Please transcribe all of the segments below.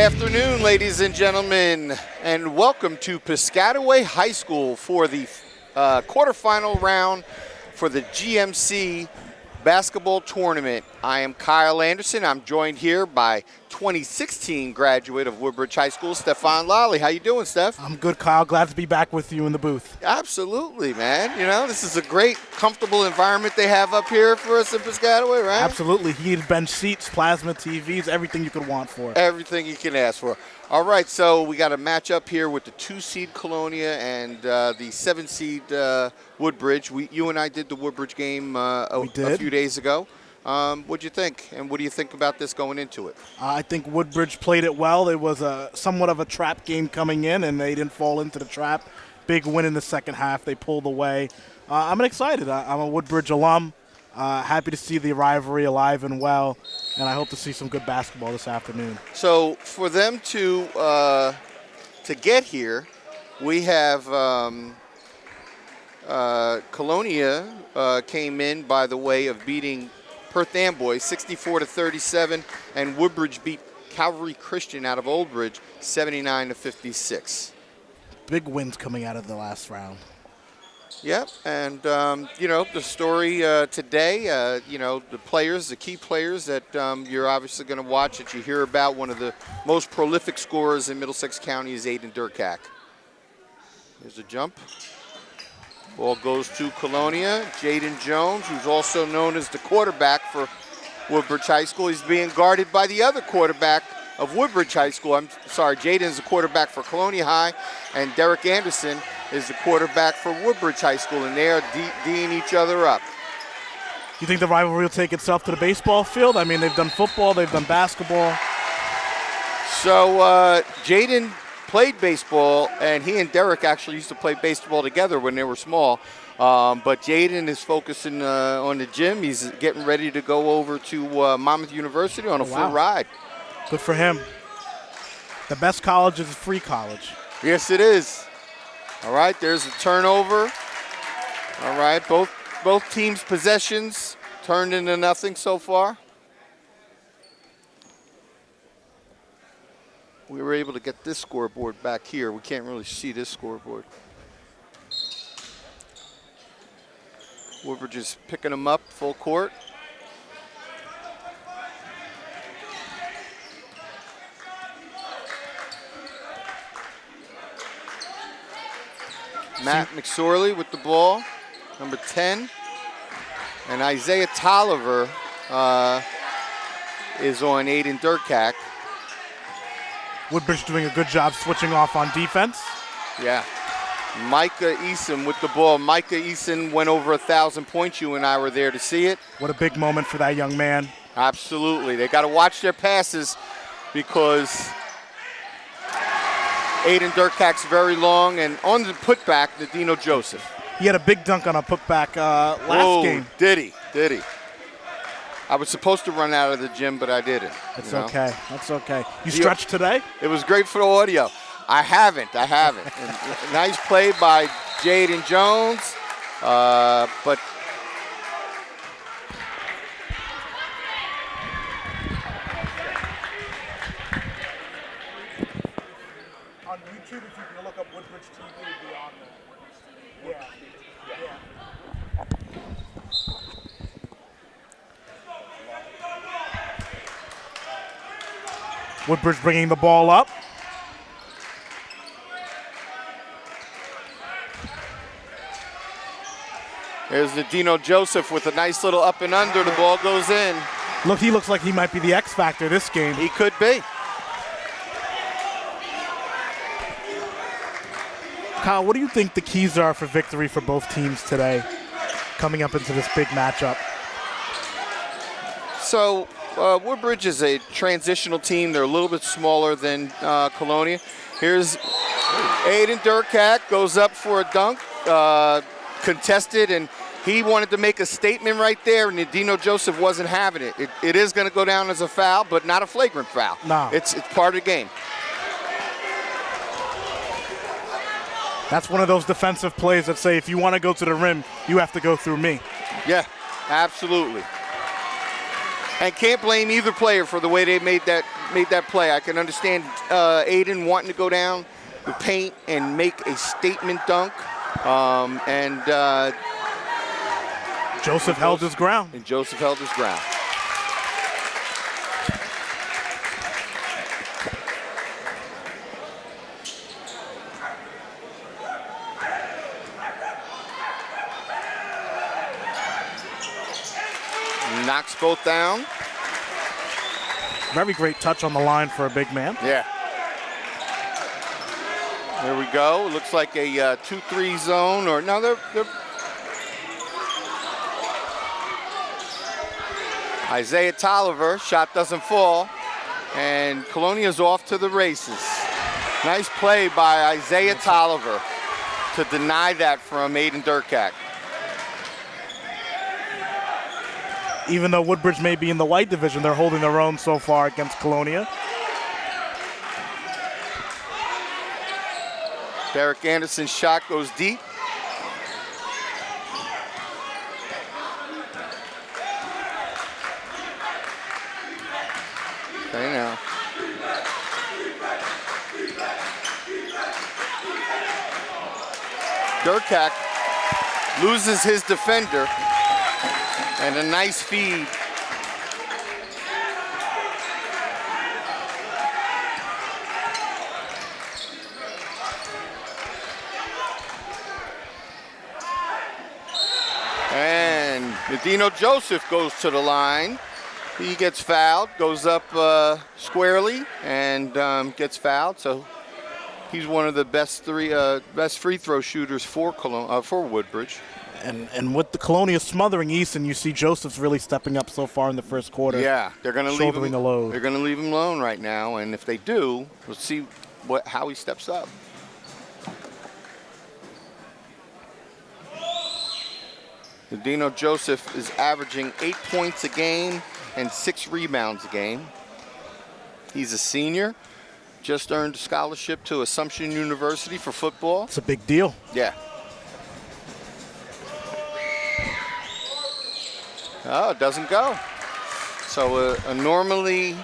afternoon, ladies and gentlemen, and welcome to Piscataway High School for the quarterfinal round for the GMC basketball tournament. I am Kyle Anderson. I'm joined here by 2016 graduate of Woodbridge High School, Stefan Lally. How you doing, Steph? I'm good, Kyle. Glad to be back with you in the booth. Absolutely, man. You know, this is a great, comfortable environment they have up here for us in Piscataway, right? Absolutely. Heated bench seats, plasma TVs, everything you could want for. Everything you can ask for. All right, so we got a matchup here with the 2-seed Colonia and the 7-seed Woodbridge. You and I did the Woodbridge game a few days ago. What'd you think, and what do you think about this going into it? I think Woodbridge played it well. It was somewhat of a trap game coming in, and they didn't fall into the trap. Big win in the second half. They pulled away. I'm excited. I'm a Woodbridge alum. Happy to see the rivalry alive and well, and I hope to see some good basketball this afternoon. So for them to get here, we have Colonia came in by the way of beating Perth Amboy 64-37, and Woodbridge beat Calvary Christian out of Old Bridge 79-56. Big wins coming out of the last round. Yep, and the story today, the key players that you're obviously going to watch, that you hear about. One of the most prolific scorers in Middlesex County is Aiden Durkak. Here's a jump. Ball goes to Colonia. Jaden Jones, who's also known as the quarterback for Woodbridge High School. He's being guarded by the other quarterback of Woodbridge High School. I'm sorry, Jaden's the quarterback for Colonia High, and Derek Anderson is the quarterback for Woodbridge High School, and they are D'ing each other up. You think the rivalry will take itself to the baseball field? I mean, they've done football, they've done basketball. So Jaden played baseball, and he and Derek actually used to play baseball together when they were small. But Jaden is focusing on the gym. He's getting ready to go over to Monmouth University on a full ride. Good for him. The best college is a free college. Yes, it is. All right, there's a turnover. All right, both teams' possessions turned into nothing so far. We were able to get this scoreboard back here. We can't really see this scoreboard. Woodbridge is picking them up full court. Matt McSorley with the ball, number 10. And Isaiah Tolliver is on Aiden Durkak. Woodbridge doing a good job switching off on defense. Yeah. Micah Eason with the ball. Micah Eason went over 1,000 points. You and I were there to see it. What a big moment for that young man. Absolutely. They got to watch their passes because Aiden Durkak's very long. And on the putback, Nadino Joseph. He had a big dunk on a putback last game. Did he? I was supposed to run out of the gym, but I didn't. That's okay. That's okay. You stretched today? It was great for the audio. I haven't. Nice play by Jaden Jones, but on YouTube, if you can look up Woodbridge TV, it'll be on there. Yeah. Woodbridge bringing the ball up. There's Nadino Joseph with a nice little up and under. The ball goes in. Look, he looks like he might be the X factor this game. He could be. Kyle, what do you think the keys are for victory for both teams today, coming up into this big matchup? So Woodbridge is a transitional team. They're a little bit smaller than Colonia. Here's Aiden Durkak, goes up for a dunk, contested, and he wanted to make a statement right there, and Nadino Joseph wasn't having it. It is going to go down as a foul, but not a flagrant foul. No. It's part of the game. That's one of those defensive plays that say if you want to go to the rim, you have to go through me. Yeah, absolutely. And can't blame either player for the way they made that made that play. I can understand Aiden wanting to go down the paint and make a statement dunk. Joseph held his ground. And Joseph held his ground. Knocks both down. Very great touch on the line for a big man. Yeah. There we go. Looks like a 2-3 zone, or no, they're Isaiah Tolliver, shot doesn't fall, and Colonia's off to the races. Nice play by Isaiah Tolliver to deny that from Aiden Durkak. Even though Woodbridge may be in the white division, they're holding their own so far against Colonia. Derek Anderson's shot goes deep. Okay, now. Durkak loses his defender, and a nice feed. And Nadino Joseph goes to the line. He gets fouled, goes up squarely, and gets fouled. So he's one of the best free throw shooters for Woodbridge. And with the Colonia smothering Easton, you see Joseph's really stepping up so far in the first quarter. Yeah, they're going to leave him. The load. They're going to leave him alone right now, and if they do, we'll see how he steps up. Nadino Joseph is averaging 8 points a game and 6 rebounds a game. He's a senior, just earned a scholarship to Assumption University for football. It's a big deal. Yeah. Oh, it doesn't go. So a normally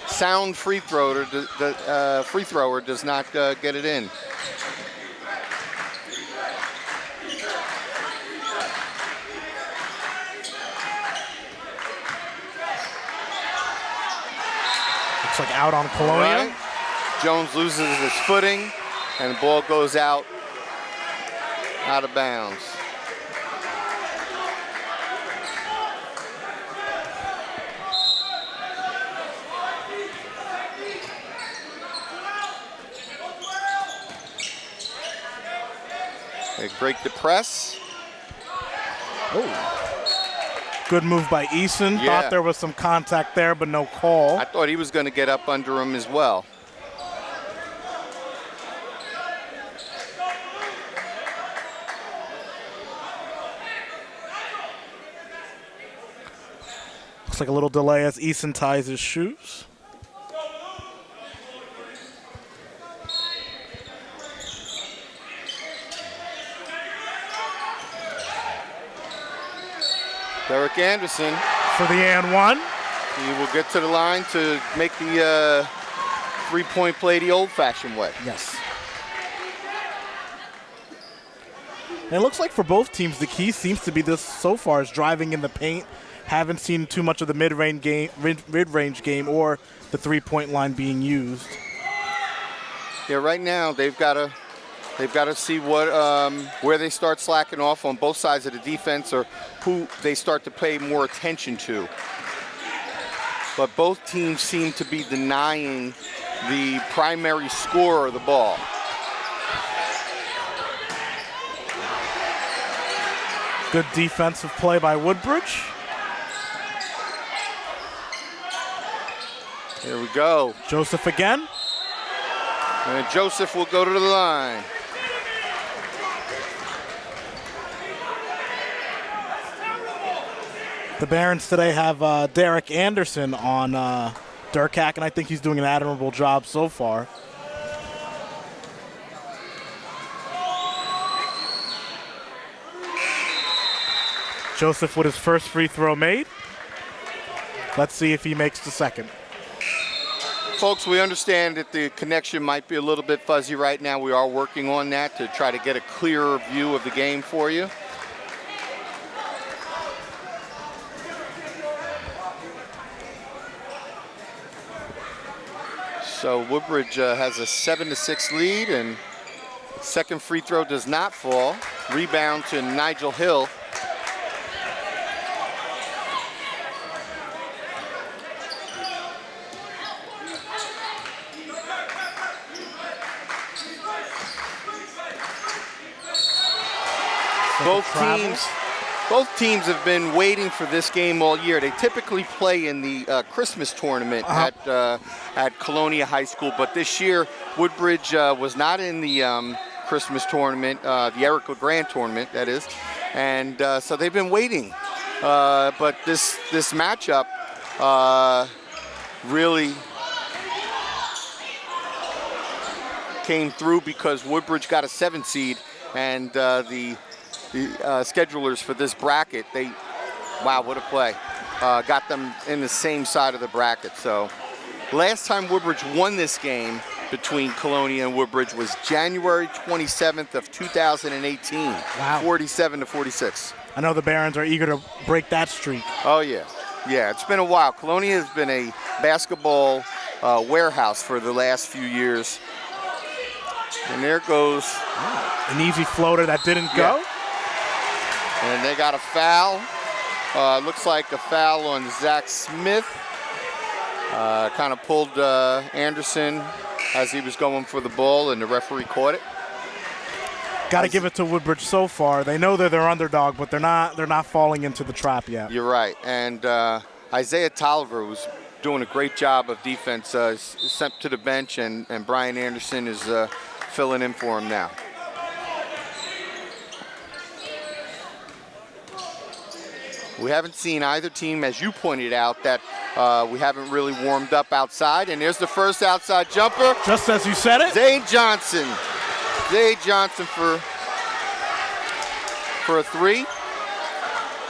sound free thrower does not get it in. Looks like out on Colonia. Right. Jones loses his footing, and the ball goes out of bounds. They break the press. Oh. Good move by Eason. Yeah. Thought there was some contact there, but no call. I thought he was going to get up under him as well. Looks like a little delay as Eason ties his shoes. Derek Anderson For the and one. He will get to the line to make the three-point play the old-fashioned way. Yes. And it looks like for both teams, the key seems to be this so far is driving in the paint. Haven't seen too much of the mid-range game or the three-point line being used. Yeah, right now they've got to see what where they start slacking off on both sides of the defense, or who they start to pay more attention to. But both teams seem to be denying the primary scorer of the ball. Good defensive play by Woodbridge. Here we go. Joseph again. And Joseph will go to the line. The Barons today have Derek Anderson on Durkak, and I think he's doing an admirable job so far. Joseph with his first free throw made. Let's see if he makes the second. Folks, we understand that the connection might be a little bit fuzzy right now. We are working on that to try to get a clearer view of the game for you. So Woodbridge has a 7-6 lead, and second free throw does not fall. Rebound to Nigel Hill. Both teams have been waiting for this game all year. They typically play in the Christmas tournament at Colonia High School, but this year Woodbridge was not in the Christmas tournament, the Eric LeGrand tournament, that is, and so they've been waiting. But this matchup really came through because Woodbridge got a 7 seed, and the schedulers for this bracket, wow, what a play. Got them in the same side of the bracket. So last time Woodbridge won this game between Colonia and Woodbridge was January 27th of 2018. Wow. 47-46. I know the Barons are eager to break that streak. Oh, yeah. Yeah, it's been a while. Colonia has been a basketball warehouse for the last few years. And there goes. An easy floater that didn't go. And they got a foul. Looks like a foul on Zach Smith. Kind of pulled Anderson as he was going for the ball, and the referee caught it. Got to give it to Woodbridge so far. They know they're their underdog, but they're not falling into the trap yet. You're right. And Isaiah Tolliver was doing a great job of defense, sent to the bench, and Brian Anderson is filling in for him now. We haven't seen either team, as you pointed out, that we haven't really warmed up outside. And there's the first outside jumper. Just as you said it. Zay Johnson. Zay Johnson for a 3.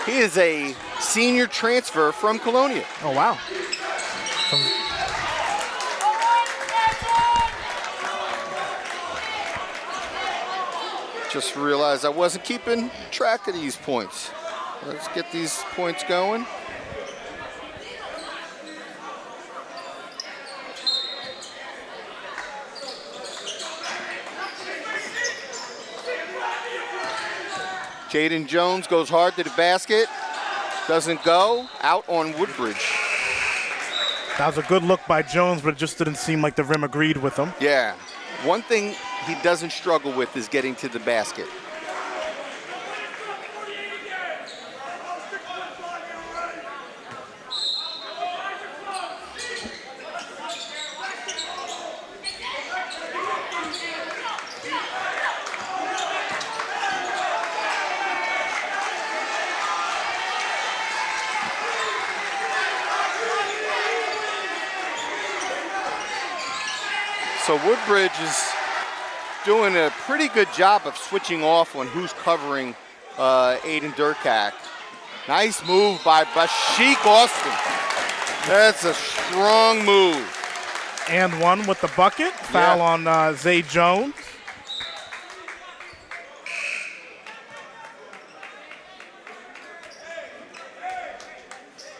He is a senior transfer from Colonia. Oh, wow. Just realized I wasn't keeping track of these points. Let's get these points going. Jaden Jones goes hard to the basket. Doesn't go. Out on Woodbridge. That was a good look by Jones, but it just didn't seem like the rim agreed with him. Yeah. One thing he doesn't struggle with is getting to the basket. So Woodbridge is doing a pretty good job of switching off on who's covering Aiden Durkak. Nice move by Bashik Austin. That's a strong move. And one with the bucket. Foul on Zay Jones.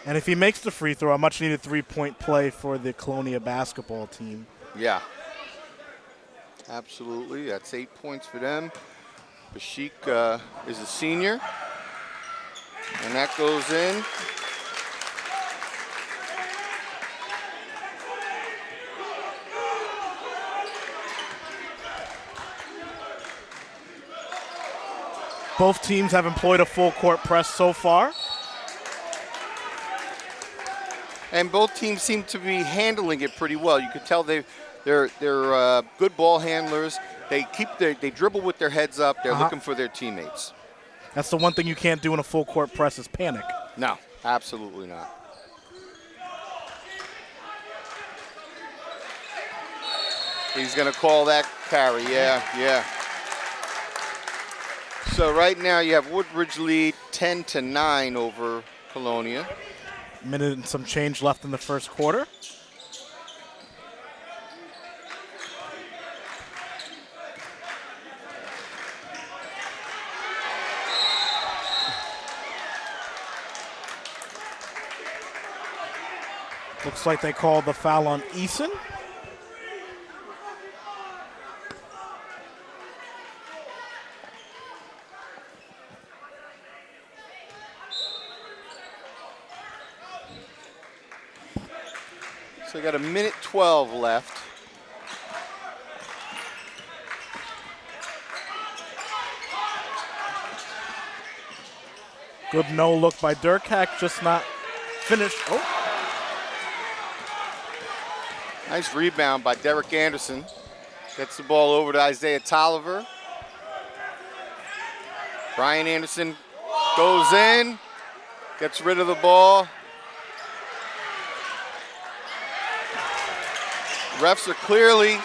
And if he makes the free throw, a much-needed three-point play for the Colonia basketball team. Yeah. Absolutely. That's 8 points for them. Bashik is a senior. And that goes in. Both teams have employed a full court press so far. And both teams seem to be handling it pretty well. You could tell they're good ball handlers. They dribble with their heads up. They're looking for their teammates. That's the one thing you can't do in a full court press is panic. No, absolutely not. He's going to call that carry. Yeah. So right now you have Woodbridge lead 10-9 over Colonia. Minute and some change left in the first quarter. Looks like they called the foul on Eason. So we got a minute 12 left. Good no look by Durkak, just not finished. Oh, Nice rebound by Derek Anderson. Gets the ball over to Isaiah Tolliver. Brian Anderson goes in, gets rid of the ball. Refs are clearly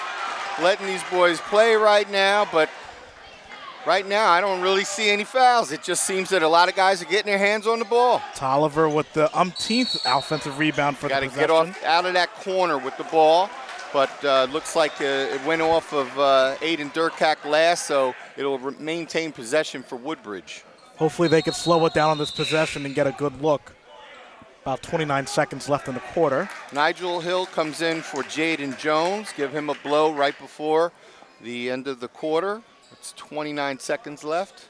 letting these boys play right now, but right now I don't really see any fouls. It just seems that a lot of guys are getting their hands on the ball. Tolliver with the umpteenth offensive remain for the possession. Got to get out of that corner with the ball, but looks like it went off of Aiden Durkak last, so it'll maintain possession for Woodbridge. Hopefully they can slow it down on this possession and get a good look. About 29 seconds left in the quarter. Nigel Hill comes in for Jaden Jones. Give him a blow right before the end of the quarter. It's 29 seconds left.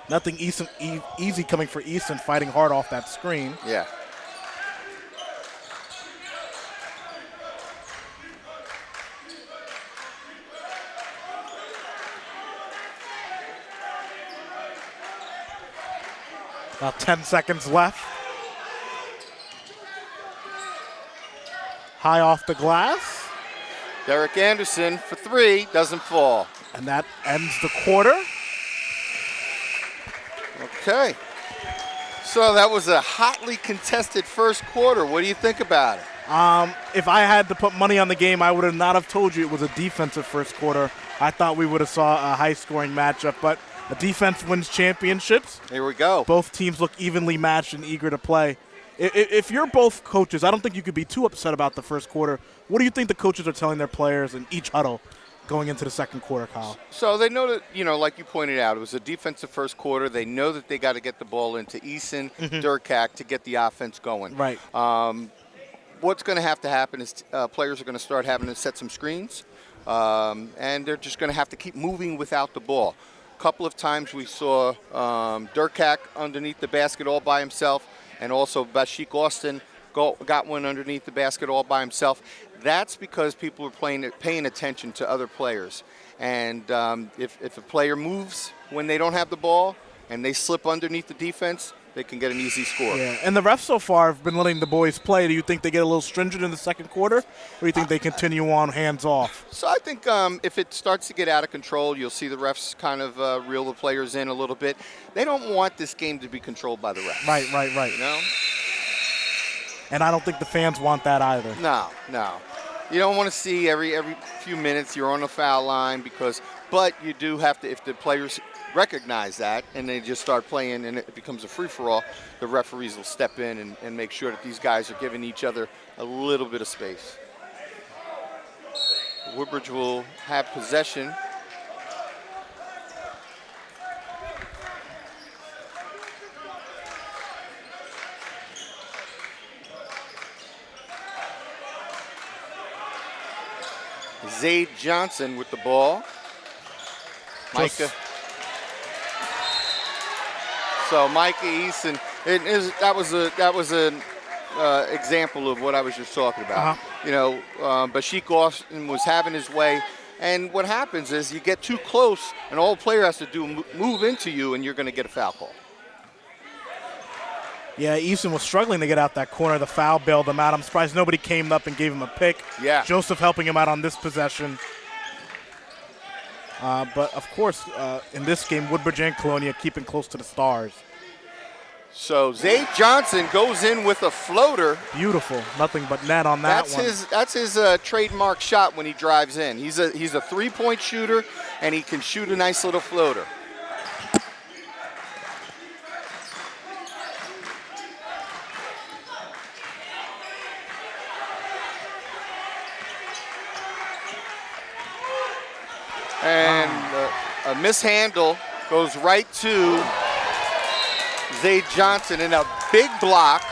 Nothing easy coming for Easton, fighting hard off that screen. Yeah. About 10 seconds left. High off the glass. Derek Anderson for three, doesn't fall. And that ends the quarter. Okay. So that was a hotly contested first quarter. What do you think about it? If I had to put money on the game, I would have not have told you it was a defensive first quarter. I thought we would have saw a high-scoring matchup, but a defense wins championships. Here we go. Both teams look evenly matched and eager to play. If you're both coaches, I don't think you could be too upset about the first quarter. What do you think the coaches are telling their players in each huddle going into the second quarter, Kyle? So they know that, like you pointed out, it was a defensive first quarter. They know that they got to get the ball into Eason, Durkak to get the offense going. Right. What's going to have to happen is players are going to start having to set some screens, and they're just going to have to keep moving without the ball. A couple of times we saw Durkak underneath the basket all by himself, and also Bashik Austin got one underneath the basket all by himself. That's because people are paying attention to other players. And if a player moves when they don't have the ball and they slip underneath the defense, they can get an easy score. Yeah, and the refs so far have been letting the boys play. Do you think they get a little stringent in the second quarter, or do you think they continue on hands off? So I think if it starts to get out of control, you'll see the refs kind of reel the players in a little bit. They don't want this game to be controlled by the refs. Right. You know? And I don't think the fans want that either. No. You don't want to see every few minutes you're on the foul line but you do have to, if the players recognize that and they just start playing and it becomes a free-for-all, the referees will step in and make sure that these guys are giving each other a little bit of space. Woodbridge will have possession. Zayd Johnson with the ball. Micah. So Micah Eason, that was an example of what I was just talking about. Bashik Austin was having his way, and what happens is you get too close, and all the player has to do move into you, and you're going to get a foul call. Yeah, Easton was struggling to get out that corner. The foul bailed him out. I'm surprised nobody came up and gave him a pick. Yeah. Joseph helping him out on this possession. But, of course, in this game, Woodbridge and Colonia keeping close to the stars. So Zayd Johnson goes in with a floater. Beautiful. Nothing but net on that one. That's his trademark shot when he drives in. He's a three-point shooter, and he can shoot a nice little floater. And a mishandle goes right to Zay Johnson and a big block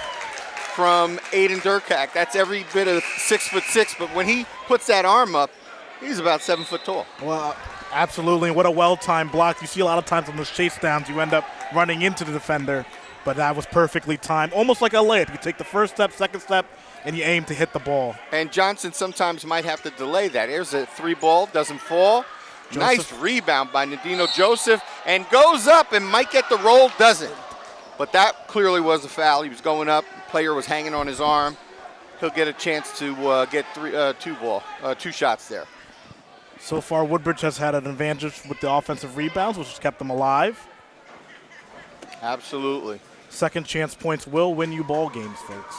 from Aiden Durkak. That's every bit of 6'6", but when he puts that arm up, he's about 7 foot tall. Well, absolutely. What a well-timed block. You see a lot of times on those chase downs, you end up running into the defender, but that was perfectly timed, almost like a layup. You take the first step, second step, and you aim to hit the ball. And Johnson sometimes might have to delay that. Here's a 3 ball, doesn't fall. Joseph. Nice rebound by Nadino Joseph, and goes up and might get the roll, doesn't. But that clearly was a foul. He was going up, the player was hanging on his arm. He'll get a chance to get 2 shots there. So far, Woodbridge has had an advantage with the offensive rebounds, which has kept them alive. Absolutely. Second chance points will win you ball games, folks.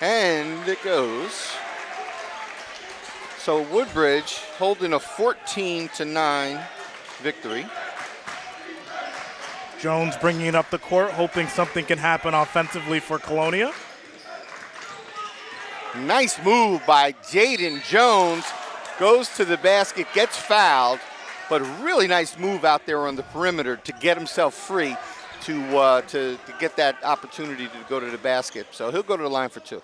And it goes. So Woodbridge holding a 14-9 victory. Jones bringing it up the court, hoping something can happen offensively for Colonia. Nice move by Jaden Jones. Goes to the basket, gets fouled, but a really nice move out there on the perimeter to get himself free to get that opportunity to go to the basket. So he'll go to the line for 2.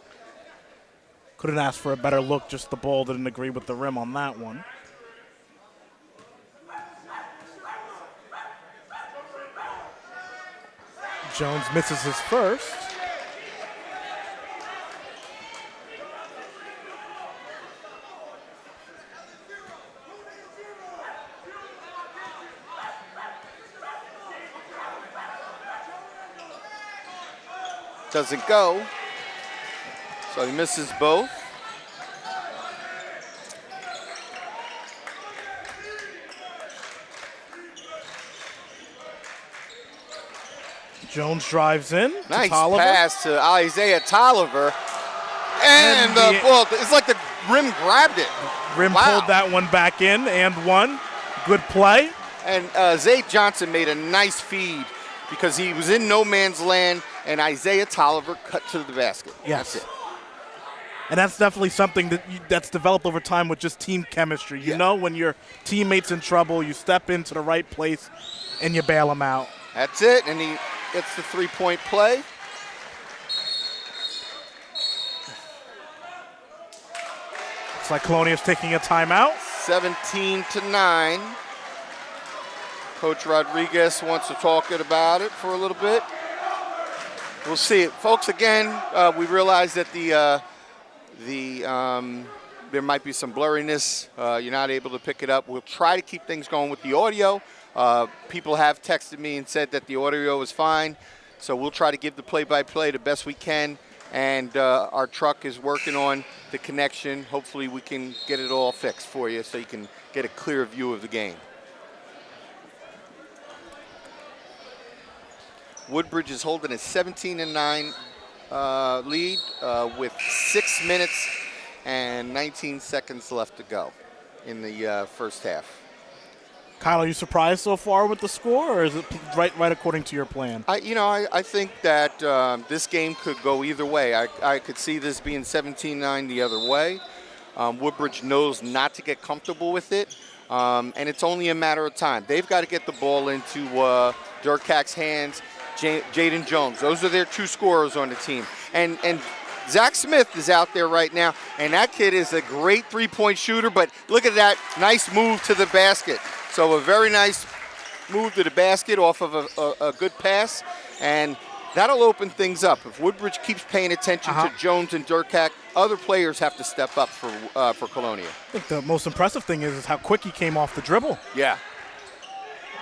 Couldn't ask for a better look, just the ball didn't agree with the rim on that one. Jones misses his first. Doesn't go. So he misses both. Jones drives in. Nice to Tolliver. pass to Isaiah Tolliver. And the ball, it's like the rim grabbed it. Rim Wow. pulled that one back in and one. Good play. And Zay Johnson made a nice feed because he was in no man's land, and Isaiah Tolliver cut to the basket. Yes. That's it. And that's definitely something that's developed over time with just team chemistry. You know, when your teammate's in trouble, you step into the right place and you bail them out. That's it, and he gets the 3-point play. Looks like Colonia's taking a timeout. 17-9. Coach Rodriguez wants to talk about it for a little bit. We'll see it. Folks, again, we realize that there might be some blurriness. You're not able to pick it up. We'll try to keep things going with the audio. People have texted me and said that the audio is fine. So we'll try to give the play-by-play the best we can. And our truck is working on the connection. Hopefully we can get it all fixed for you so you can get a clear view of the game. Woodbridge is holding a 17-9 lead with 6 minutes and 19 seconds left to go in the first half. Kyle, are you surprised so far with the score, or is it right according to your plan? I think that this game could go either way. I could see this being 17-9 the other way. Woodbridge knows not to get comfortable with it, and it's only a matter of time. They've got to get the ball into Durkak's hands. Jaden Jones. Those are their 2 scorers on the team. And Zach Smith is out there right now, and that kid is a great 3-point shooter, but look at that nice move to the basket. So a very nice move to the basket off of a good pass, and that'll open things up. If Woodbridge keeps paying attention to Jones and Durkak, other players have to step up for Colonia. I think the most impressive thing is how quick he came off the dribble. Yeah.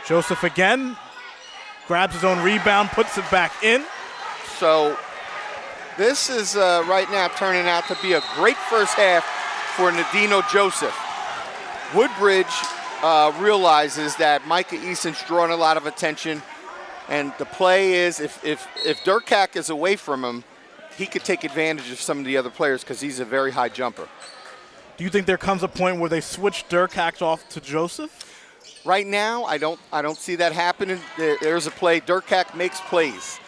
Joseph again. Grabs his own rebound, puts it back in. So this is right now turning out to be a great first half for Nadino Joseph. Woodbridge realizes that Micah Eason's drawing a lot of attention, and the play is if Durkak is away from him, he could take advantage of some of the other players because he's a very high jumper. Do Do you think there comes a point where they switch Durkak off to Joseph? Right now, I don't see that happening. There's a play. Durkak makes plays.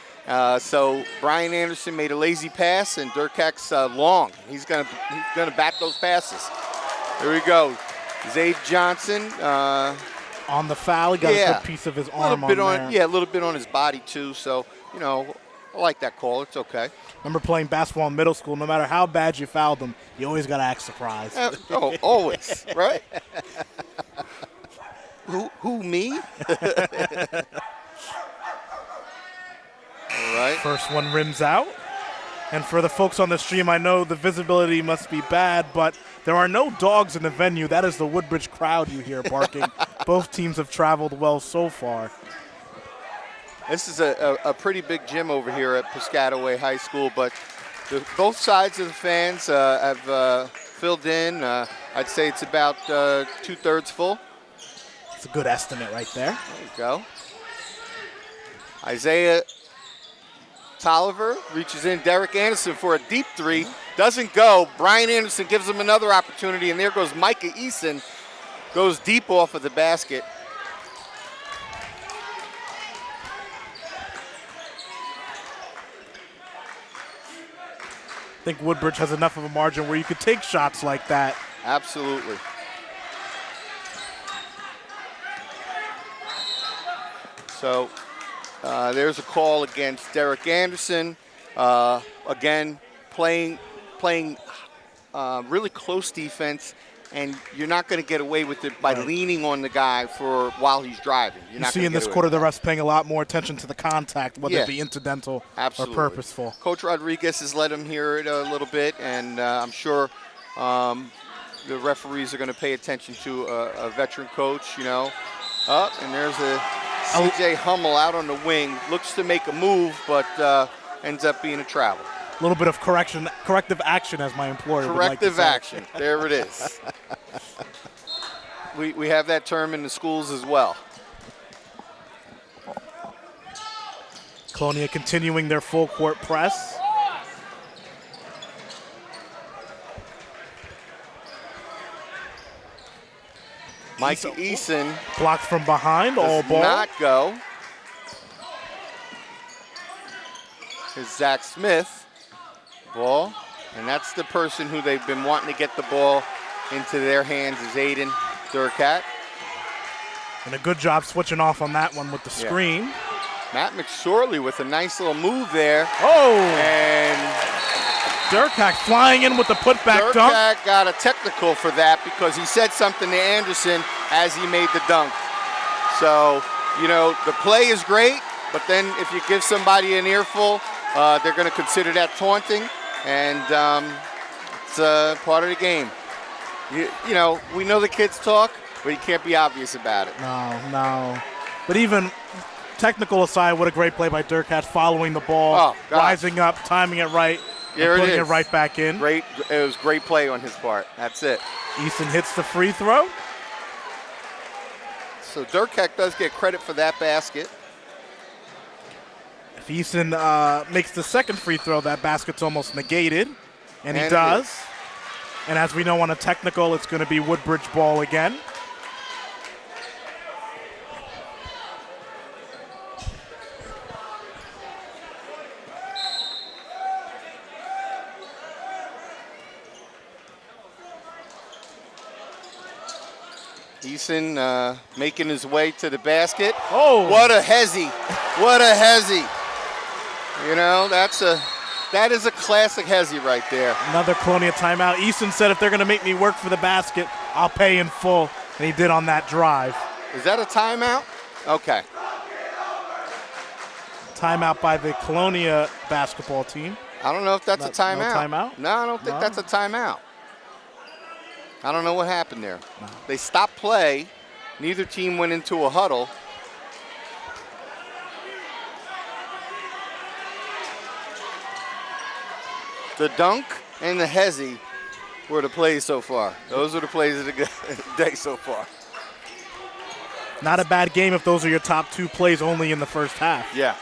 So Brian Anderson made a lazy pass, and Durkak's long. He's gonna bat those passes. There we go. Zayd Johnson. On the foul, he got a good piece of his arm on there. Yeah, a little bit on his body too. So, I like that call. It's okay. Remember playing basketball in middle school, no matter how bad you fouled them, you always got to act surprised. Always, right? Who, me? All right. First one rims out. And for the folks on the stream, I know the visibility must be bad, but there are no dogs in the venue. That is the Woodbridge crowd you hear barking. Both teams have traveled well so far. This is a pretty big gym over here at Piscataway High School, but both sides of the fans have filled in. I'd say it's about 2/3 full. It's a good estimate right there. There you go. Isaiah Tolliver reaches in. Derek Anderson for a deep three. Doesn't go. Brian Anderson gives him another opportunity, and there goes Micah Eason. Goes deep off of the basket. I think Woodbridge has enough of a margin where you could take shots like that. Absolutely. So there's a call against Derek Anderson. Again, playing really close defense, and you're not going to get away with it by leaning on the guy while he's driving. You see in this quarter the refs paying a lot more attention to the contact, whether it be incidental or purposeful. Coach Rodriguez has let him hear it a little bit, and I'm sure the referees are going to pay attention to a veteran coach, and there's a C.J. Hummel out on the wing. Looks to make a move, but ends up being a travel. A little bit of corrective action, as my employer would like to say. Corrective action. There it is. We have that term in the schools as well. Colonia continuing their full court press. Micah Eason blocked from behind, all ball. Does not go. Here's Zach Smith. Ball, and that's the person who they've been wanting to get the ball into their hands is Aiden Durkak. And a good job switching off on that one with the screen. Matt McSorley with a nice little move there. Oh! And Durkak flying in with the putback dunk. Durkak got a technical for that because he said something to Anderson as he made the dunk. So, the play is great, but then if you give somebody an earful, they're going to consider that taunting, and it's part of the game. We know the kids talk, but you can't be obvious about it. No. But even technical aside, what a great play by Durkak, following the ball, rising up, timing it right, and putting it right back in. Great. It was great play on his part. That's it. Easton hits the free throw. So Durkak does get credit for that basket. If Easton makes the second free throw, that basket's almost negated, and he does. And as we know on a technical, it's going to be Woodbridge ball again. Eason making his way to the basket. Oh! What a hezzy. What a hezzy. That is a classic hezzy right there. Another Colonia timeout. Easton said if they're going to make me work for the basket, I'll pay in full. And he did on that drive. Is that a timeout? Okay. Timeout by the Colonia basketball team. I don't know if that's a timeout. No timeout? No, I don't think that's a timeout. I don't know what happened there. No. They stopped play. Neither team went into a huddle. The dunk and the hezzy were the plays so far. Those are the plays of the day so far. Not a bad game if those are your top two plays only in the first half. Yeah.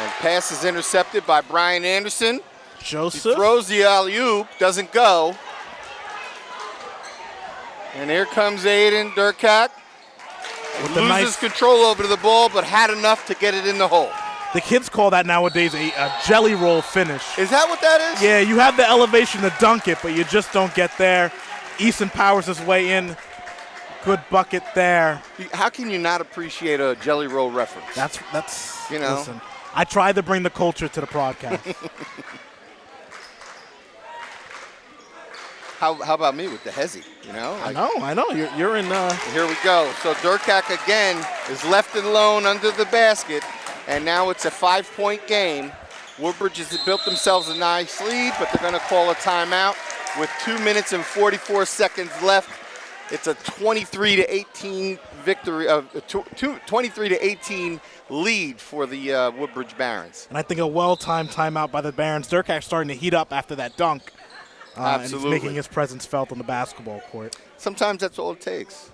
And pass is intercepted by Brian Anderson. He Joseph. throws the alley-oop, doesn't go. And here comes Aiden Durkak. With the Loses control over the ball, but had enough to get it in the hole. The kids call that nowadays a jelly roll finish. Is that what that is? Yeah, you have the elevation to dunk it, but you just don't get there. Easton powers his way in. Good bucket there. How can you not appreciate a jelly roll reference? That's you know. Listen, I try to bring the culture to the broadcast. How about me with the hezzy? You know. I know. You're in. Here we go. So Durkak again is left alone under the basket, and now it's a 5-point game. Woodbridge has built themselves a nice lead, but they're going to call a timeout with 2 minutes and 44 seconds left. It's a 23-18 victory, 23-18 lead for the Woodbridge Barons. And I think a well-timed timeout by the Barons. Durkak's starting to heat up after that dunk. Absolutely. And he's making his presence felt on the basketball court. Sometimes that's all it takes.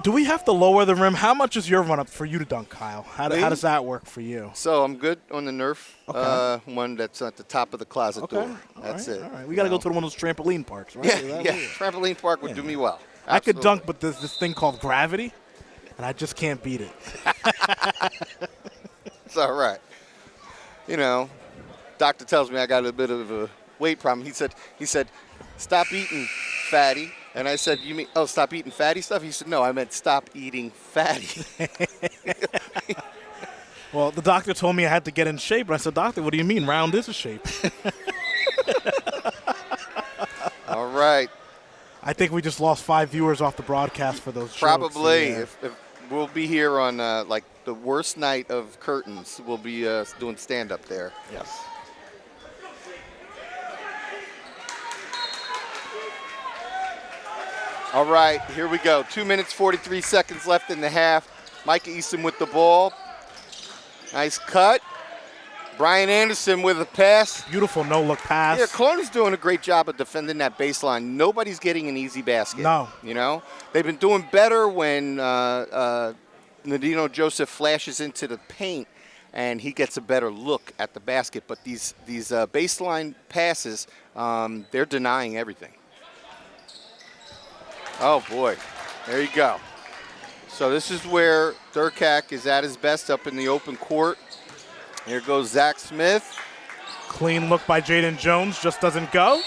Do we have to lower the rim? How much is your run-up for you to dunk, Kyle? How does that work for you? So I'm good on the Nerf one that's at the top of the closet door. That's it. All right. We got to go to one of those trampoline parks, right? Yeah. Trampoline park would do me well. Absolutely. I could dunk, but there's this thing called gravity, and I just can't beat it. It's all right. You know, doctor tells me I got a bit of a weight problem. He said, stop eating, fatty. And I said, you mean, stop eating fatty stuff? He said, no, I meant stop eating fatty. Well, the doctor told me I had to get in shape. And I said, doctor, what do you mean? Round is a shape. All right. I think we just lost 5 viewers off the broadcast for those Probably. jokes. If we'll be here on, like, the worst night of curtains. We'll be doing stand-up there. Yes. All right, here we go. 2 minutes, 43 seconds left in the half. Micah Easton with the ball. Nice cut. Brian Anderson with a pass. Beautiful no-look pass. Yeah, Colonia's doing a great job of defending that baseline. Nobody's getting an easy basket. No. You know? They've been doing better when Nadino Joseph flashes into the paint and he gets a better look at the basket. But these baseline passes, they're denying everything. Oh, boy. There you go. So this is where Durkak is at his best up in the open court. Here goes Zach Smith. Clean look by Jaden Jones, just doesn't go.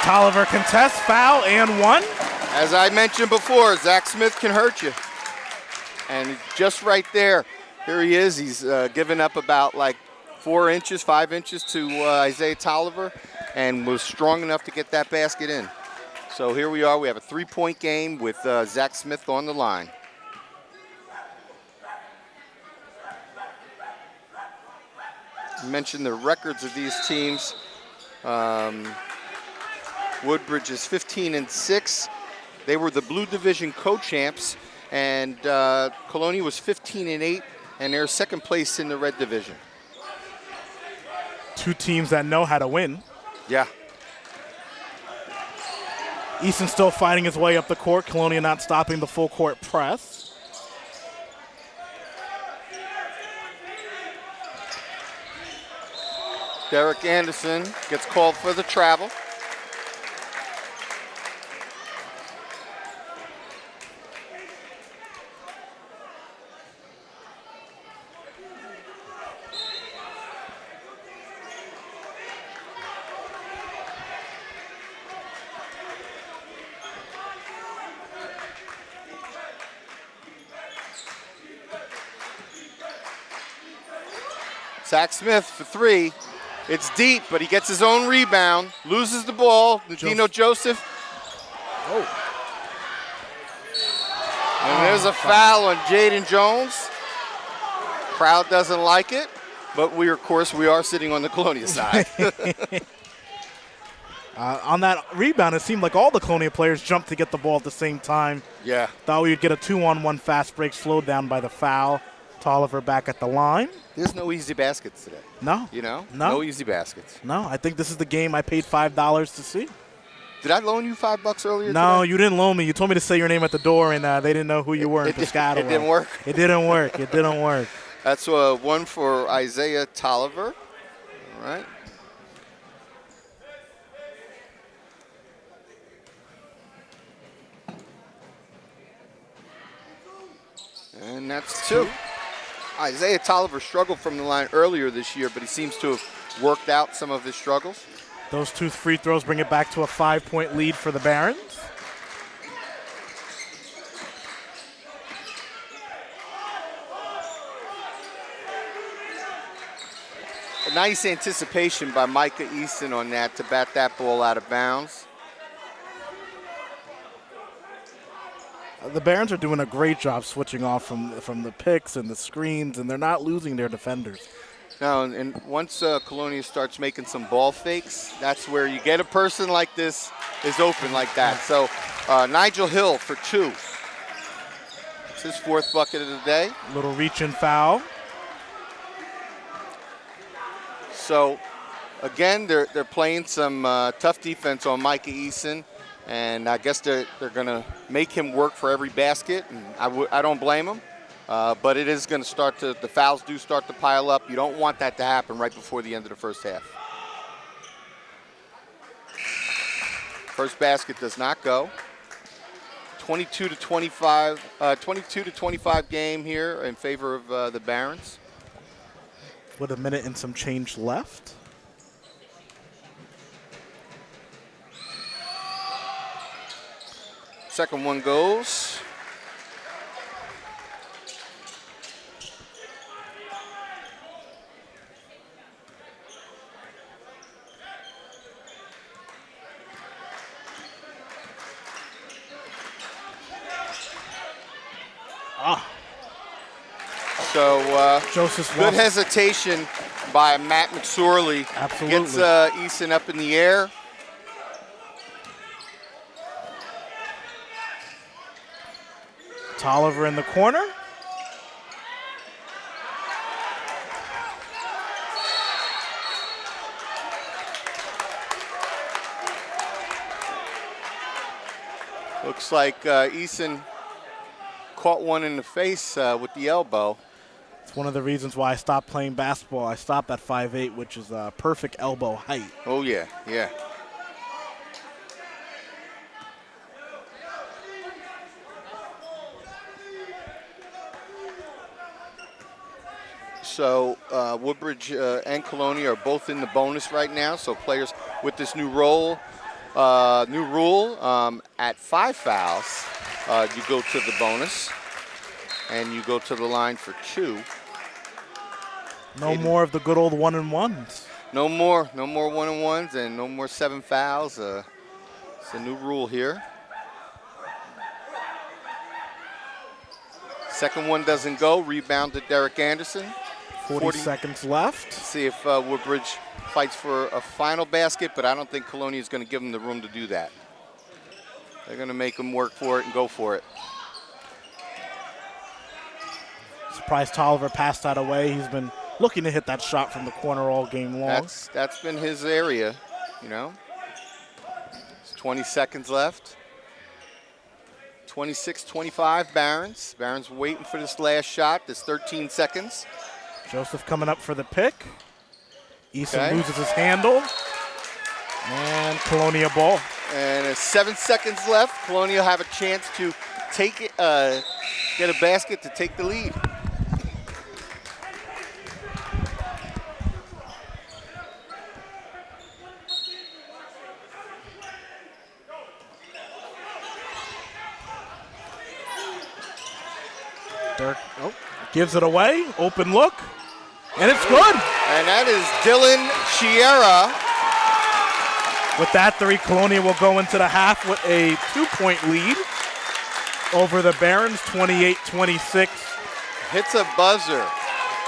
Tolliver contests, foul, and one. As I mentioned before, Zach Smith can hurt you. And just right there, here he is. He's given up about like 4 inches, 5 inches to Isaiah Tolliver and was strong enough to get that basket in. So here we are. We have a 3-point game with Zach Smith on the line. I mentioned the records of these teams. Woodbridge is 15-6. They were the Blue Division co-champs, and Colonia was 15-8, and they're second place in the Red Division. Two teams that know how to win. Yeah. Easton still fighting his way up the court. Colonia not stopping the full court press. Derek Anderson gets called for the travel. Zach Smith for three. It's deep, but he gets his own rebound, loses the ball. Nadino Joseph. Oh. And there's a foul on Jaden Jones. Crowd doesn't like it, but we are sitting on the Colonia side. On that rebound, it seemed like all the Colonia players jumped to get the ball at the same time. Yeah. Thought we would get a 2-on-1 fast break slowed down by the foul. Tolliver back at the line. There's no easy baskets today. No. You know? No. No easy baskets. No, I think this is the game I paid $5 to see. Did I loan you $5 earlier No, today? you didn't loan me. You told me to say your name at the door, and they didn't know who you were in Piscataway. It didn't work? It didn't work. It didn't work. That's one for Isaiah Tolliver. All right. And that's 2. Isaiah Tolliver struggled from the line earlier this year, but he seems to have worked out some of his struggles. Those 2 free throws bring it back to a 5-point lead for the Barons. A nice anticipation by Micah Easton on that to bat that ball out of bounds. The Barons are doing a great job switching off from the picks and the screens, and they're not losing their defenders. No, and once Colonia starts making some ball fakes, that's where you get a person like this is open like that. So Nigel Hill for 2. It's his 4th bucket of the day. Little reach and foul. So, again, they're playing some tough defense on Micah Eason, and I guess they're going to make him work for every basket, and I don't blame him. But it is going to start to, the fouls do start to pile up. You don't want that to happen right before the end of the first half. First basket does not go. 22 to 25 game here in favor of the Barons. With a minute and some change left. Second one goes. So Joseph good hesitation by Matt McSorley. Absolutely. Gets Eason up in the air. Tolliver in the corner. Looks like Eason caught one in the face with the elbow. It's one of the reasons why I stopped playing basketball. I stopped at 5'8", which is perfect elbow height. Oh, yeah, yeah. So Woodbridge and Colonia are both in the bonus right now. So players with this new rule, at 5 fouls, you go to the bonus, and you go to the line for 2. No more of the good old 1-and-1s. No more 1-and-1s, and no more 7 fouls. It's a new rule here. Second one doesn't go. Rebound to Derek Anderson. 40 seconds left. See if Woodbridge fights for a final basket, but I don't think Colonia is going to give them the room to do that. They're going to make them work for it and go for it. Surprised Tolliver passed that away. He's been looking to hit that shot from the corner all game long. That's been his area, you know. It's 20 seconds left. 26-25 Barons. Barons waiting for this last shot. There's 13 seconds. Joseph coming up for the pick. Eason loses his handle. And Colonia ball. And there's 7 seconds left. Colonia have a chance to take it, get a basket to take the lead. Dirk gives it away. Open look. And it's good. And that is Dylan Chiera. With that 3, Colonia will go into the half with a 2-point lead over the Barons, 28-26. Hits a buzzer.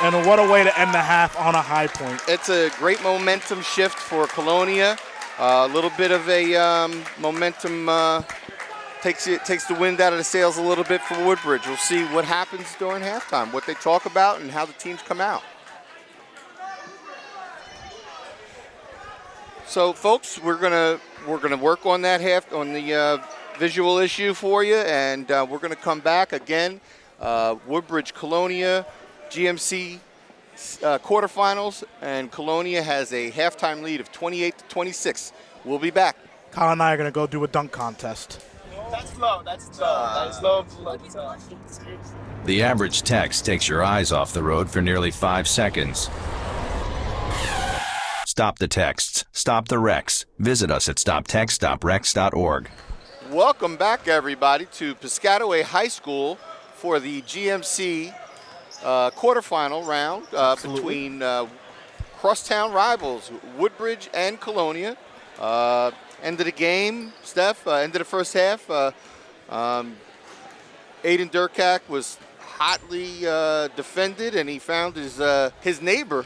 And what a way to end the half on a high point. It's a great momentum shift for Colonia. A little bit of a momentum takes the wind out of the sails a little bit for Woodbridge. We'll see what happens during halftime, what they talk about, and how the teams come out. So, folks, we're gonna work on that the visual issue for you, and we're gonna come back again. Woodbridge, Colonia, GMC quarterfinals, and Colonia has a halftime lead of 28-26. We'll be back. Kyle and I are going to go do a dunk contest. That's low. That's low. That's low. The average text takes your eyes off the road for nearly 5 seconds. Stop the texts. Stop the wrecks. Visit us at stoptextsstopwrecks.org. Welcome back, everybody, to Piscataway High School for the GMC quarterfinal round between crosstown rivals, Woodbridge and Colonia. End of the game, Steph, end of the first half. Aiden Durkak was hotly defended, and he found his neighbor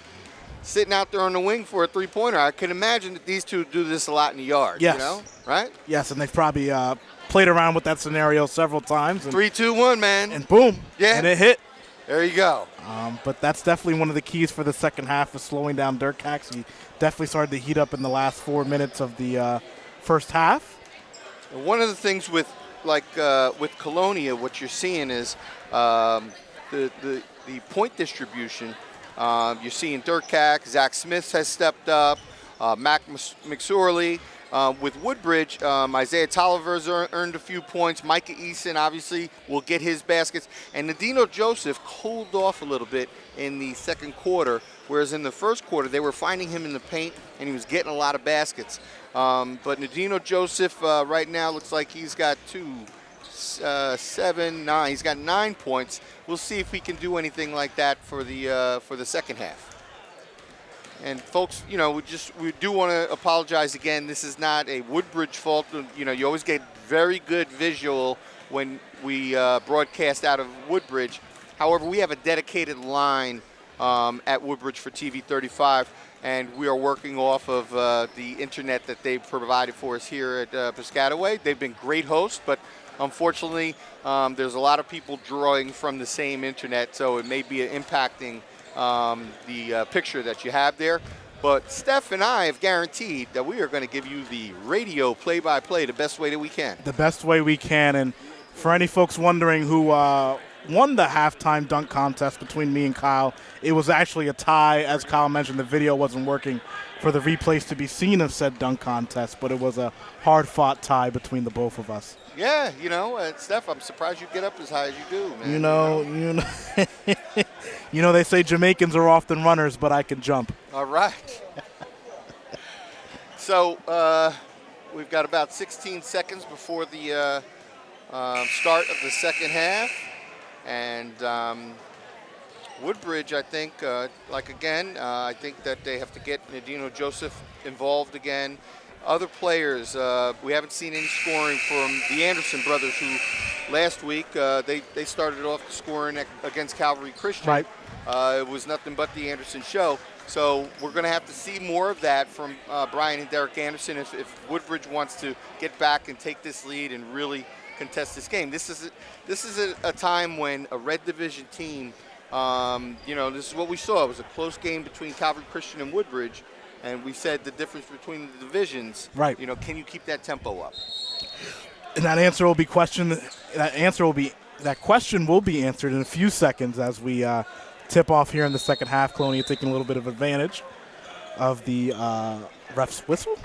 sitting out there on the wing for a three-pointer. I can imagine that these two do this a lot in the yard, Yes. you know, right? Yes, and they've probably played around with that scenario several times. And, 3, 2, 1, man. and boom, Yeah. and it hit. There you go. But that's definitely one of the keys for the second half, is slowing down Durkak. He definitely started to heat up in the last 4 minutes of the first half. One of the things with Colonia, what you're seeing is the point distribution. You're seeing Durkak, Zach Smith has stepped up, Mac McSorley. With Woodbridge, Isaiah Tolliver's earned a few points. Micah Eason obviously will get his baskets. And Nadino Joseph cooled off a little bit in the second quarter, whereas in the first quarter they were finding him in the paint and he was getting a lot of baskets. But Nadino Joseph right now looks like he's got 7, 9. He's got 9 points. We'll see if we can do anything like that for the second half. And folks, you know, we do want to apologize again. This is not a Woodbridge fault. You know, you always get very good visual when we broadcast out of Woodbridge. However, we have a dedicated line at Woodbridge for TV 35, and we are working off of the internet that they've provided for us here at Piscataway. They've been great hosts, but unfortunately, there's a lot of people drawing from the same internet, so it may be impacting the picture that you have there. But Steph and I have guaranteed that we are going to give you the radio play-by-play the best way that we can. The best way we can. And for any folks wondering who won the halftime dunk contest between me and Kyle, it was actually a tie. As Kyle mentioned, the video wasn't working for the replays to be seen of said dunk contest, but it was a hard-fought tie between the both of us. Yeah, you know, Steph, I'm surprised you get up as high as you do, man. You know, they say Jamaicans are often runners, but I can jump. All right. So we've got about 16 seconds before the start of the second half. And Woodbridge, I think, I think that they have to get Nadino Joseph involved again. Other players, we haven't seen any scoring from the Anderson brothers, who last week they started off scoring against Calvary Christian. Right. It was nothing but the Anderson show. So we're going to have to see more of that from Brian and Derek Anderson if Woodbridge wants to get back and take this lead and really contest this game. This is a time when a Red Division team, this is what we saw. It was a close game between Calvary Christian and Woodbridge. And we said the difference between the divisions. Right. You know, can you keep that tempo up? And that question will be answered in a few seconds as we tip off here in the second half. Colonia taking a little bit of advantage of the ref's whistle.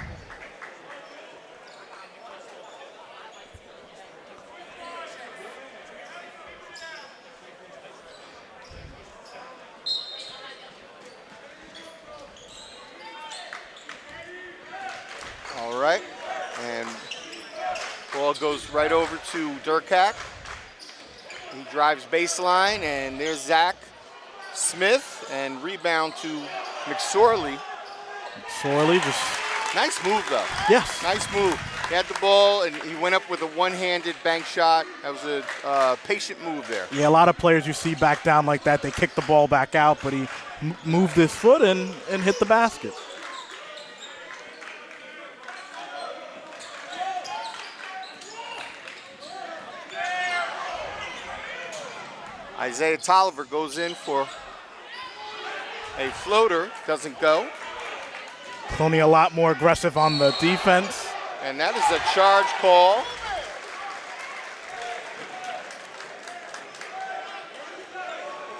All right, and ball goes right over to Durkak. He drives baseline, and there's Zach Smith, and rebound to McSorley. Sorley just... Nice move, though. Yes. Nice move. He had the ball, and he went up with a one-handed bank shot. That was a patient move there. Yeah, a lot of players you see back down like that, they kick the ball back out, but he moved his foot and hit the basket. Isaiah Tolliver goes in for a floater, doesn't go. Colonia a lot more aggressive on the defense. And that is a charge call.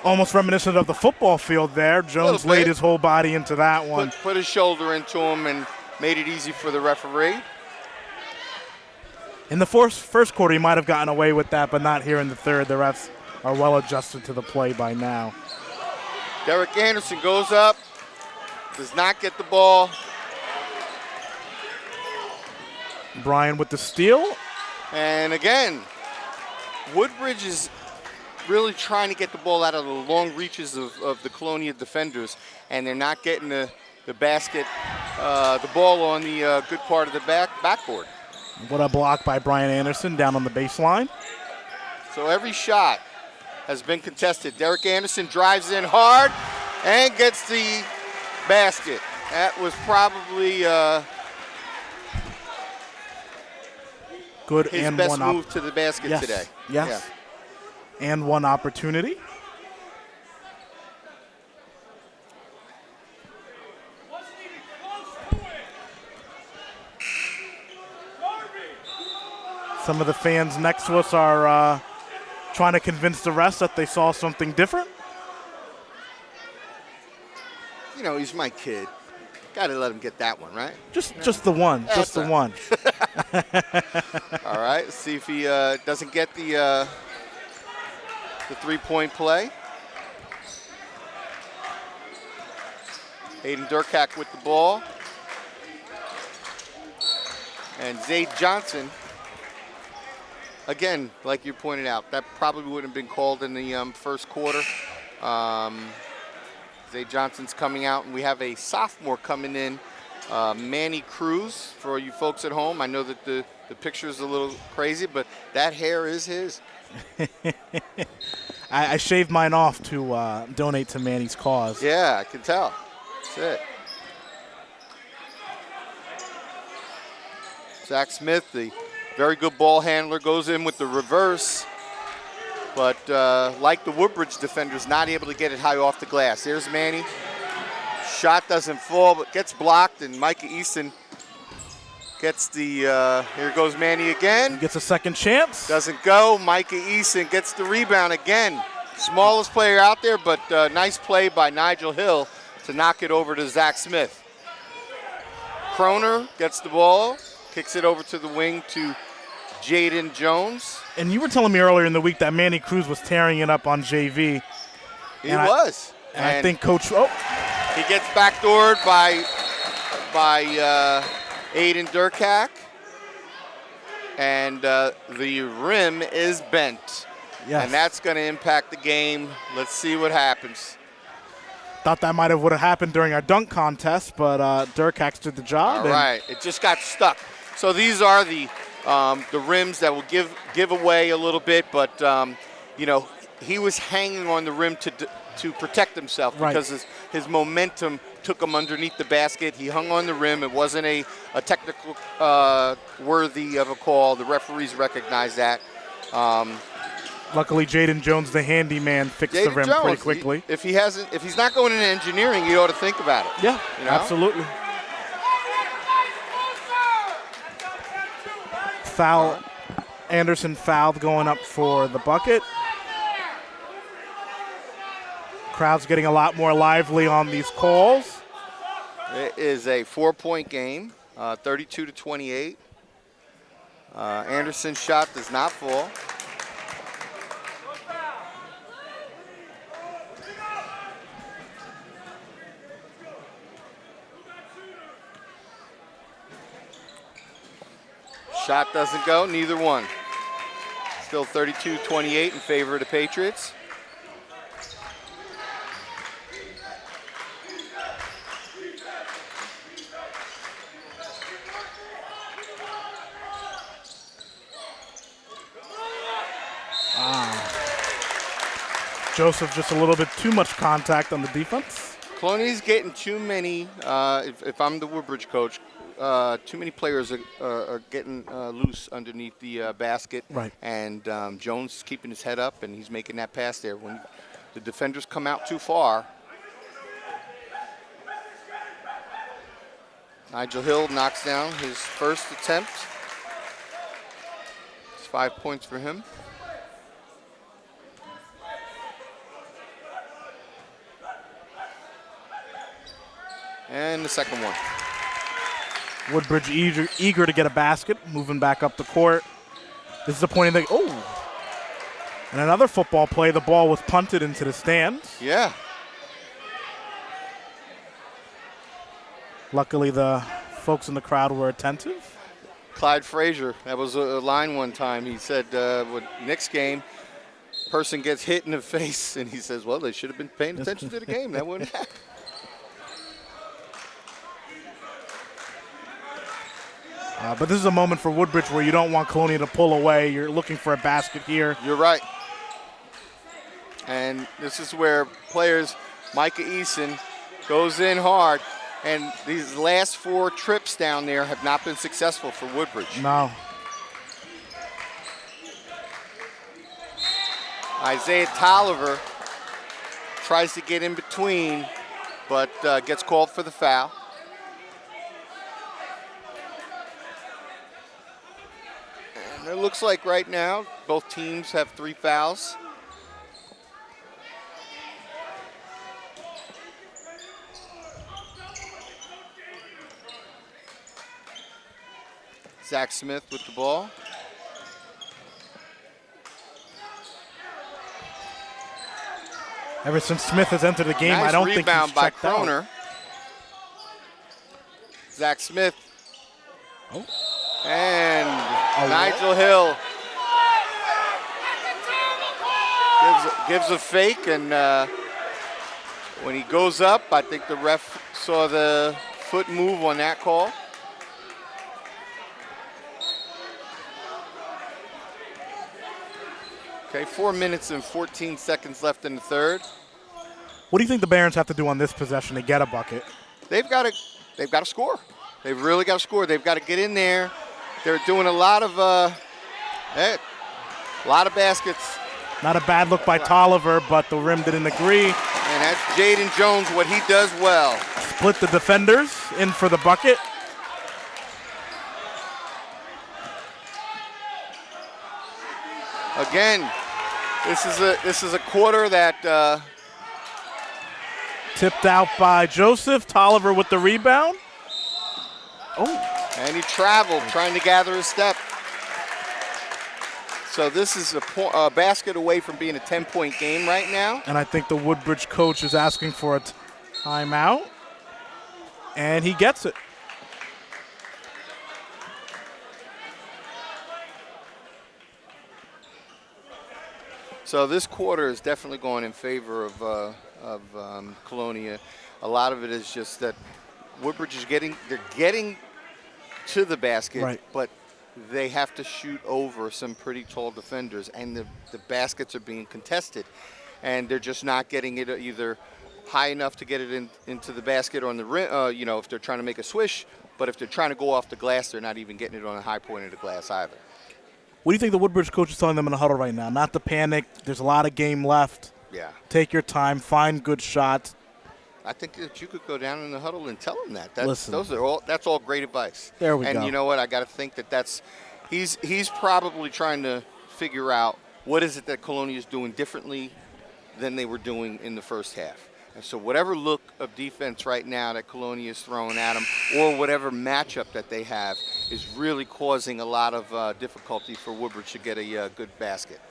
Almost reminiscent of the football field there. Jones laid his whole body into that one. Put his shoulder into him and made it easy for the referee. In the first quarter, he might have gotten away with that, but not here in the third. The refs are well adjusted to the play by now. Derek Anderson goes up, does not get the ball. Brian with the steal. And again, Woodbridge is really trying to get the ball out of the long reaches of the Colonia defenders, and they're not getting the basket, the ball on the good part of the backboard. What a block by Brian Anderson down on the baseline. So every shot has been contested. Derek Anderson drives in hard and gets the basket. That was probably good his and best one move to the basket today. Yes. And one opportunity. Some of the fans next to us are trying to convince the rest that they saw something different. You know, he's my kid. Got to let him get that one, right? Just the one. That's Just the one. All right, let's see if he doesn't get the three-point play. Hayden Durkak with the ball. And Zayd Johnson, again, like you pointed out, that probably wouldn't have been called in the first quarter. Zayd Johnson's coming out, and we have a sophomore coming in, Manny Cruz, for you folks at home. I know that the picture's a little crazy, but that hair is his. I shaved mine off to donate to Manny's cause. Yeah, I can tell. That's it. Zach Smith, the very good ball handler, goes in with the reverse. But like the Woodbridge defenders, not able to get it high off the glass. There's Manny. Shot doesn't fall, but gets blocked, and Micah Easton gets the, here goes Manny again. Gets a second chance. Doesn't go. Micah Easton gets the rebound again. Smallest player out there, but nice play by Nigel Hill to knock it over to Zach Smith. Kroner gets the ball, kicks it over to the wing to Jaden Jones. And you were telling me earlier in the week that Manny Cruz was tearing it up on JV. He was. And I think Coach, he gets backdoored by Aiden Durkak. And the rim is bent. yes. And that's going to impact the game. Let's see what happens. Thought that would have happened during our dunk contest, but Durkak did the job. All right, it just got stuck. So these are the rims that will give away a little bit, but you know, he was hanging on the rim to protect himself because his momentum took him underneath the basket. He hung on the rim. It wasn't a technical worthy of a call. The referees recognized that. Luckily, Jaden Jones, the handyman, fixed the rim pretty quickly. If he's not going into engineering, he ought to think about it. Yeah, you know? Absolutely. Foul. Anderson fouled going up for the bucket. Crowd's getting a lot more lively on these calls. It is a 4-point game, 32-28. Anderson's shot does not fall. Shot doesn't go, neither one. Still 32-28 in favor of the Patriots. Joseph, just a little bit too much contact on the defense. Colonia's getting too many, if I'm the Woodbridge coach, too many players are getting loose underneath the basket. Right. And Jones is keeping his head up, and he's making that pass there. When the defenders come out too far, Nigel Hill knocks down his first attempt. It's 5 points for him. And the second one. Woodbridge eager to get a basket, moving back up the court. This is a point in the, oh. And another football play, the ball was punted into the stands. Yeah. Luckily, the folks in the crowd were attentive. Clyde Frazier, that was a line one time. He said, with Knicks game, person gets hit in the face, and he says, well, they should have been paying attention to the game. That wouldn't happen. But this is a moment for Woodbridge where you don't want Colonia to pull away. You're looking for a basket here. You're right. And this is where players, Micah Eason, goes in hard. And these last 4 trips down there have not been successful for Woodbridge. No. Isaiah Tolliver tries to get in between, but gets called for the foul. And it looks like right now both teams have 3 fouls. Zach Smith with the ball. Ever since Smith has entered the game, Nice I don't think he's rebound by checked out. Kroner. Zach Smith. Oh. And Nigel Hill gives a fake, and when he goes up, I think the ref saw the foot move on that call. Okay, 4 minutes and 14 seconds left in the third. What do you think the Barons have to do on this possession to get a bucket? They've got to score. They've really got to score. They've got to get in there. They're doing a lot of baskets. Not a bad look by Tolliver, but the rim didn't agree. And that's Jaden Jones, what he does well. Split the defenders in for the bucket. Again, this is a quarter that Tipped out by Joseph. Tolliver with the rebound. Oh. And he traveled, trying to gather his step. So this is a basket away from being a 10-point game right now. And I think the Woodbridge coach is asking for a timeout. And he gets it. So this quarter is definitely going in favor of Colonia. A lot of it is just that Woodbridge is getting to the basket, right, but they have to shoot over some pretty tall defenders, and the baskets are being contested, and they're just not getting it either high enough to get it into the basket or on the rim, if they're trying to make a swish, but if they're trying to go off the glass, they're not even getting it on the high point of the glass either. What do you think the Woodbridge coach is telling them in the huddle right now? Not to panic. There's a lot of game left. Yeah. Take your time. Find good shots. I think that you could go down in the huddle and tell him that. Listen. That's all great advice. There we go. And you know what? I got to think he's probably trying to figure out what is it that Colonia is doing differently than they were doing in the first half. And so whatever look of defense right now that Colonia is throwing at them, or whatever matchup that they have, is really causing a lot of difficulty for Woodbridge to get a good basket.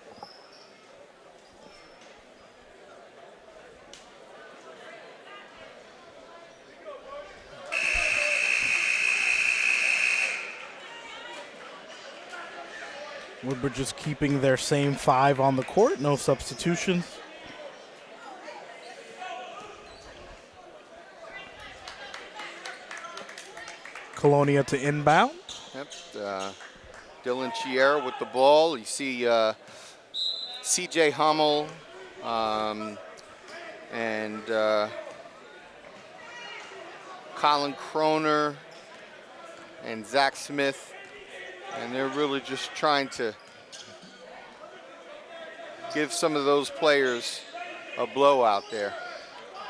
Woodbridge is keeping their same 5 on the court. No substitutions. Colonia to inbound. Yep. Dylan Chiera with the ball. You see C.J. Hummel and Colin Kroner and Zach Smith. And they're really just trying to give some of those players a blow out there.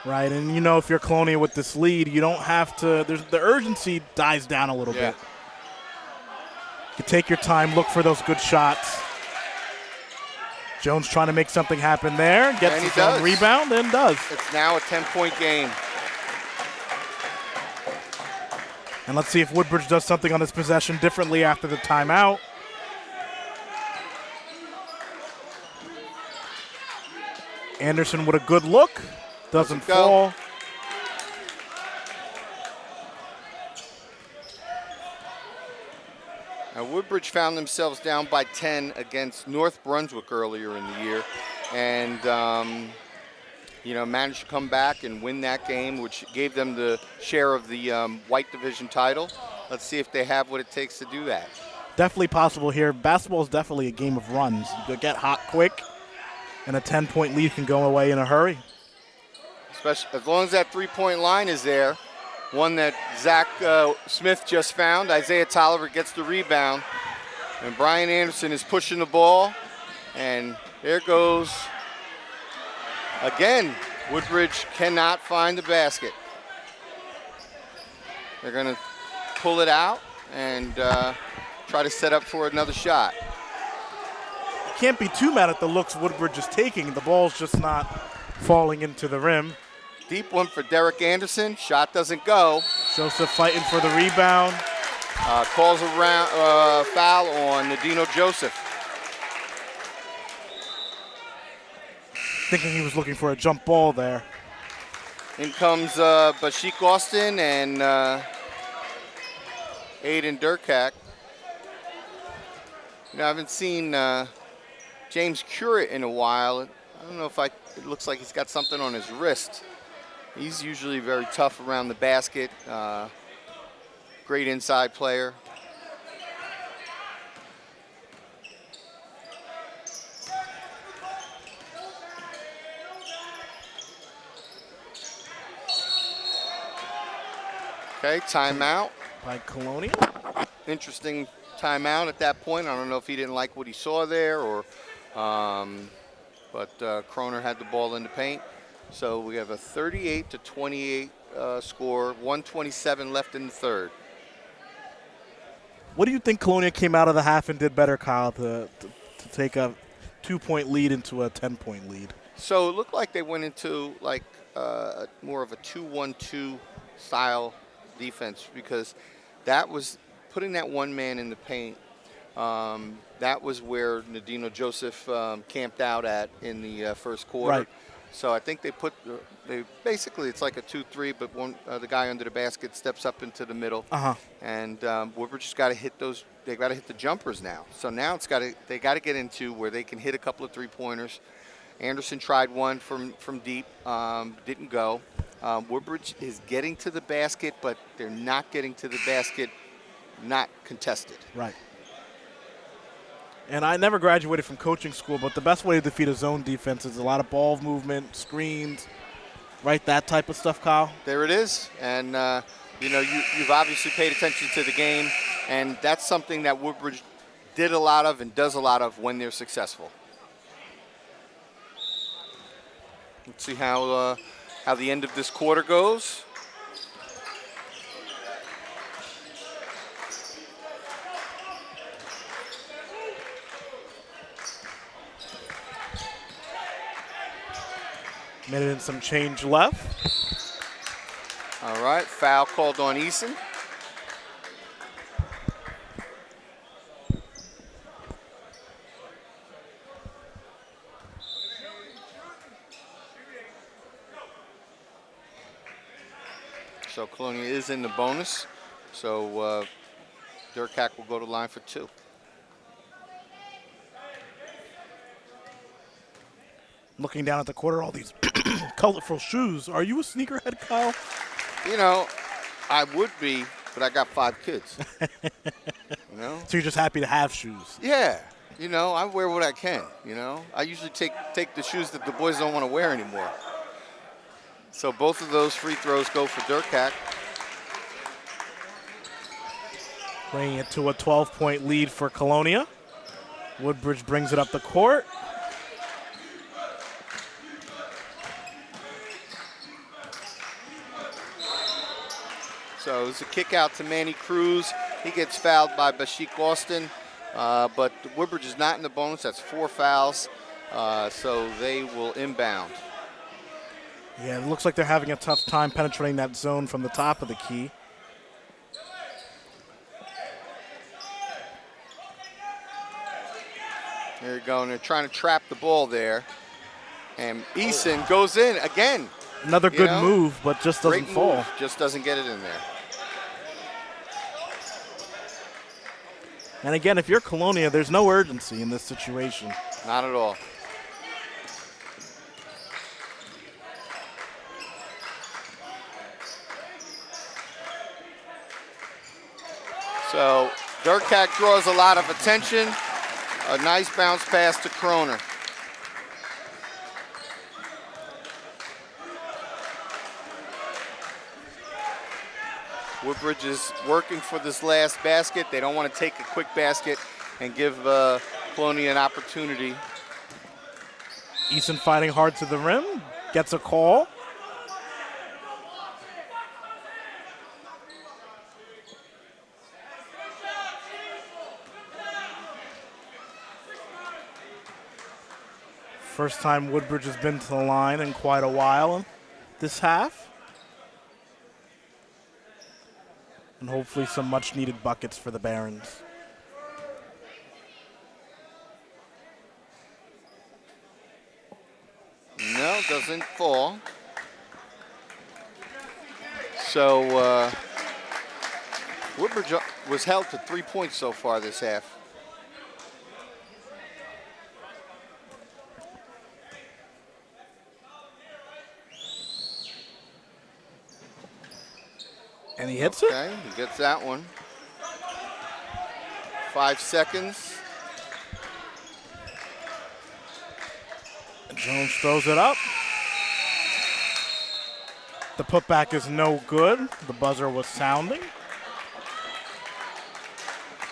Right, and if you're Colonia with this lead, you don't have to. The urgency dies down a little bit. You take your time, look for those good shots. Jones trying to make something happen there. Gets his own rebound and does. It's now a 10-point game. And let's see if Woodbridge does something on this possession differently after the timeout. Anderson with a good look. Doesn't fall. Now, Woodbridge found themselves down by 10 against North Brunswick earlier in the year, and managed to come back and win that game, which gave them the share of the White Division title. Let's see if they have what it takes to do that. Definitely possible here. Basketball is definitely a game of runs. You could get hot quick, and a 10-point lead can go away in a hurry. Especially as long as that three-point line is there. One that Zach Smith just found. Isaiah Tolliver gets the rebound. And Brian Anderson is pushing the ball. And there goes, again, Woodbridge cannot find the basket. They're going to pull it out and try to set up for another shot. You can't be too mad at the looks Woodbridge is taking. The ball's just not falling into the rim. Deep one for Derek Anderson. Shot doesn't go. Joseph fighting for the rebound. Calls a foul on Nadino Joseph. Thinking he was looking for a jump ball there. In comes Bashik Austin and Aiden Durkak. I haven't seen James Curate in a while. I don't know if it looks like he's got something on his wrist. He's usually very tough around the basket. Great inside player. Okay, timeout. By Colonia. Interesting timeout at that point. I don't know if he didn't like what he saw there or, but Kroner had the ball in the paint. So we have a 38-28 score, 1:27 left in the third. What do you think Colonia came out of the half and did better, Kyle, to take a 2-point lead into a 10-point lead? So it looked like they went into like more of a 2-1-2 style defense because that was putting that one man in the paint. That was where Nadino Joseph camped out at in the first quarter. Right. So I think they basically it's like a 2-3, but the guy under the basket steps up into the middle. And Woodbridge just got to hit those. They got to hit the jumpers now. So now they got to get into where they can hit a couple of 3-pointers. Anderson tried one from deep, didn't go. Woodbridge is getting to the basket, but they're not getting to the basket, not contested. Right. And I never graduated from coaching school, but the best way to defeat a zone defense is a lot of ball movement, screens, right, that type of stuff, Kyle. There it is. And, you've obviously paid attention to the game, and that's something that Woodbridge did a lot of and does a lot of when they're successful. Let's see how the end of this quarter goes. Minute and some change left. All right, foul called on Eason. So Colonia is in the bonus. So Durkak will go to line for 2. Looking down at the quarter, all these colorful shoes. Are you a sneakerhead, Kyle? I would be, but I got 5 kids. So you're just happy to have shoes? Yeah. I wear what I can, I usually take the shoes that the boys don't want to wear anymore. So both of those free throws go for Durkak. Bringing it to a 12-point lead for Colonia. Woodbridge brings it up the court. So it's a kick out to Manny Cruz. He gets fouled by Bashik Austin, but Woodbridge is not in the bonus. That's 4 fouls, so they will inbound. Yeah, it looks like they're having a tough time penetrating that zone from the top of the key. They're going. They're trying to trap the ball there, and Eason goes in again. Another good move, but just doesn't Great fall. move, just doesn't get it in there. And again, if you're Colonia, there's no urgency in this situation. Not at all. So Durkak draws a lot of attention. A nice bounce pass to Kroner. Woodbridge is working for this last basket. They don't want to take a quick basket and give Colonia an opportunity. Eason fighting hard to the rim, gets a call. First time Woodbridge has been to the line in quite a while this half. And hopefully some much needed buckets for the Barons. No, doesn't fall. So Woodbridge was held to 3 points so far this half. And he hits it. Okay, he gets that one. 5 seconds. Jones throws it up. The putback is no good. The buzzer was sounding.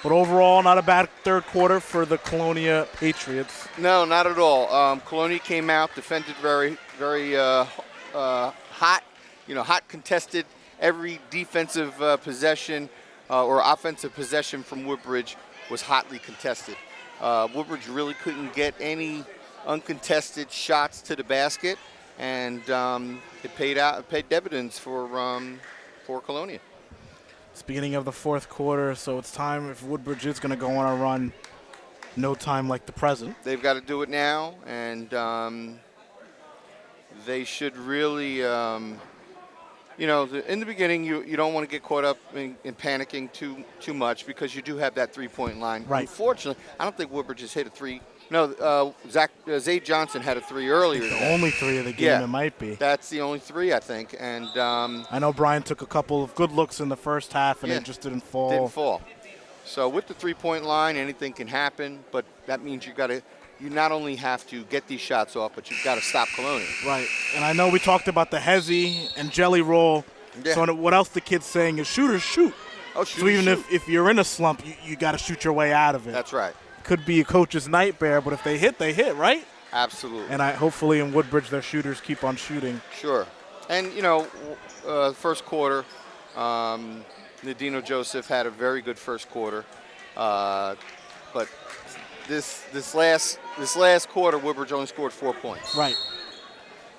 But overall, not a bad third quarter for the Colonia Patriots. No, not at all. Colonia came out, defended very, very hot. Hot contested every defensive possession or offensive possession from Woodbridge was hotly contested. Woodbridge really couldn't get any uncontested shots to the basket, and it paid dividends for Colonia. It's the beginning of the fourth quarter, so it's time if Woodbridge is going to go on a run. No time like the present. They've got to do it now, and they should really, in the beginning, you don't want to get caught up in panicking too much because you do have that three-point line. Right. Unfortunately, I don't think Woodbridge has hit a three. No, Zay Johnson had a three earlier. The only three of the game, it might be. That's the only three, I think. And I know Brian took a couple of good looks in the first half, and it just didn't fall. Didn't fall. So with the three-point line, anything can happen, but that means you not only have to get these shots off, but you've got to stop Colonia. Right. And I know we talked about the hezzy and jelly roll. Yeah. So what else the kid's saying is shooters shoot. Oh, so even if you're in a slump, you got to shoot your way out of it. That's right. Could be a coach's nightmare, but if they hit, right? Absolutely. And hopefully in Woodbridge, their shooters keep on shooting. Sure. And, first quarter, Nadino Joseph had a very good first quarter. But this last quarter, Woodbridge only scored 4 points. Right.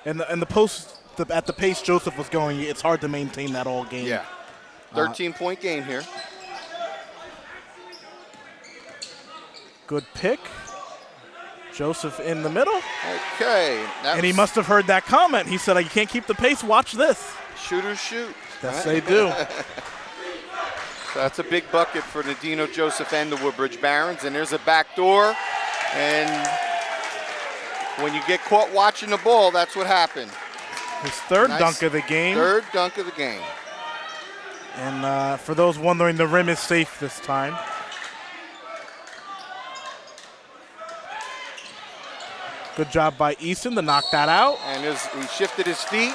And the post, at the pace Joseph was going, it's hard to maintain that all game. Yeah. 13-point game here. Good pick. Joseph in the middle. Okay. And he must have heard that comment. He said, you can't keep the pace. Watch this. Shooters shoot. Yes, they do. So that's a big bucket for Nadino Joseph and the Woodbridge Barons. And there's a back door. And when you get caught watching the ball, that's what happened. His third dunk of the game. Third dunk of the game. And for those wondering, the rim is safe this time. Good job by Eason to knock that out. And he shifted his feet.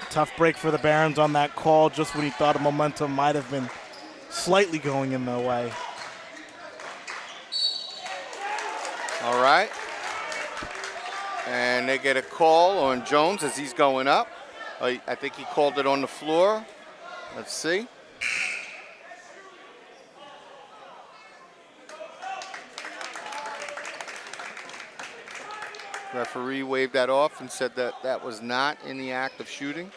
Tough break for the Barons on that call just when he thought a momentum might have been slightly going in their way. All right. And they get a call on Jones as he's going up. I think he called it on the floor. Let's see. Referee waved that off and said that that was not in the act of shooting.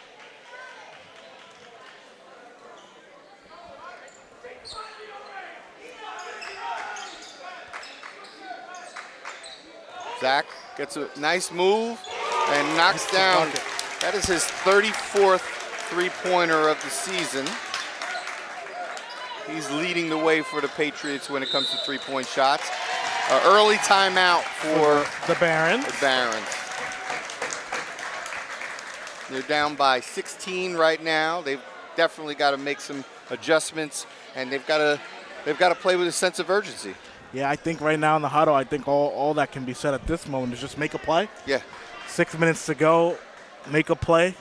Zach gets a nice move and knocks down. That is his 34th three-pointer of the season. He's leading the way for the Patriots when it comes to three-point shots. Early timeout for the Barons. They're down by 16 right now. They've definitely got to make some adjustments, and they've got to play with a sense of urgency. Yeah, I think right now in the huddle, I think all that can be said at this moment is just make a play. Yeah. 6 minutes to go, make a play,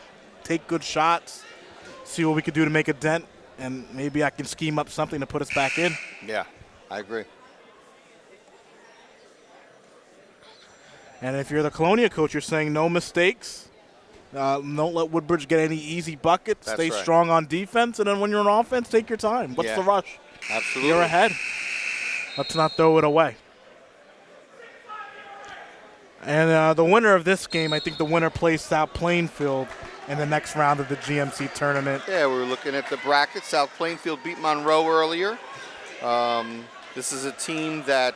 take good shots, see what we could do to make a dent, and maybe I can scheme up something to put us back in. Yeah, I agree. And if you're the Colonia coach, you're saying no mistakes. Don't let Woodbridge get any easy buckets. That's Stay right. strong on defense, and then when you're on offense, take your time. What's the rush? Absolutely. You're ahead. Let's not throw it away. And the winner of this game, I think the winner plays South Plainfield in the next round of the GMC tournament. Yeah, we were looking at the bracket. South Plainfield beat Monroe earlier. This is a team that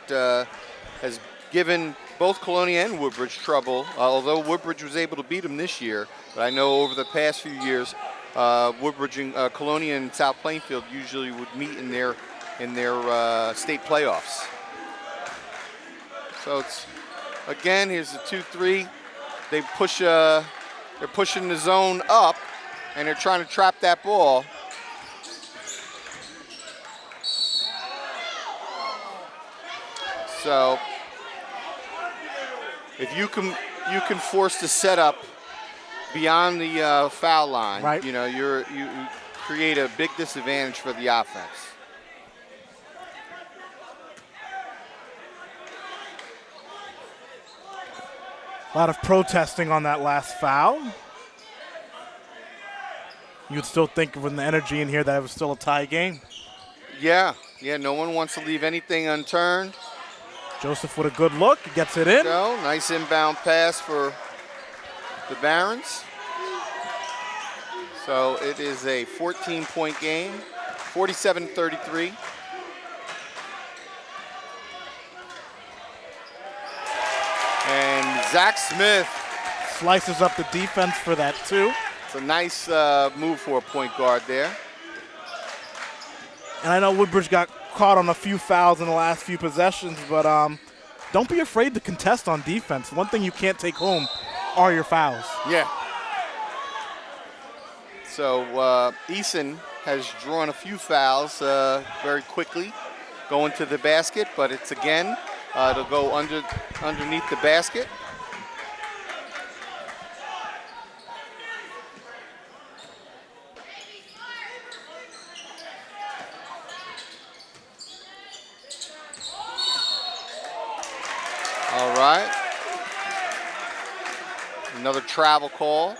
has given both Colonia and Woodbridge trouble, although Woodbridge was able to beat them this year. But I know over the past few years, Woodbridge and Colonia and South Plainfield usually would meet in their state playoffs. So it's, again, here's the 2-3. They push, they're pushing the zone up, and they're trying to trap that ball. So if you can force the setup beyond the foul line, right. You know, you create a big disadvantage for the offense. A lot of protesting on that last foul. You'd still think with the energy in here that it was still a tie game. Yeah, no one wants to leave anything unturned. Joseph with a good look, gets it in. Go, nice inbound pass for the Barons. So it is a 14-point game, 47-33. And Zach Smith slices up the defense for that too. It's a nice move for a point guard there. And I know Woodbridge got caught on a few fouls in the last few possessions, but don't be afraid to contest on defense. One thing you can't take home are your fouls. Yeah. So Eason has drawn a few fouls very quickly going to the basket, but it's again, it'll go underneath the basket. All right. Another travel call.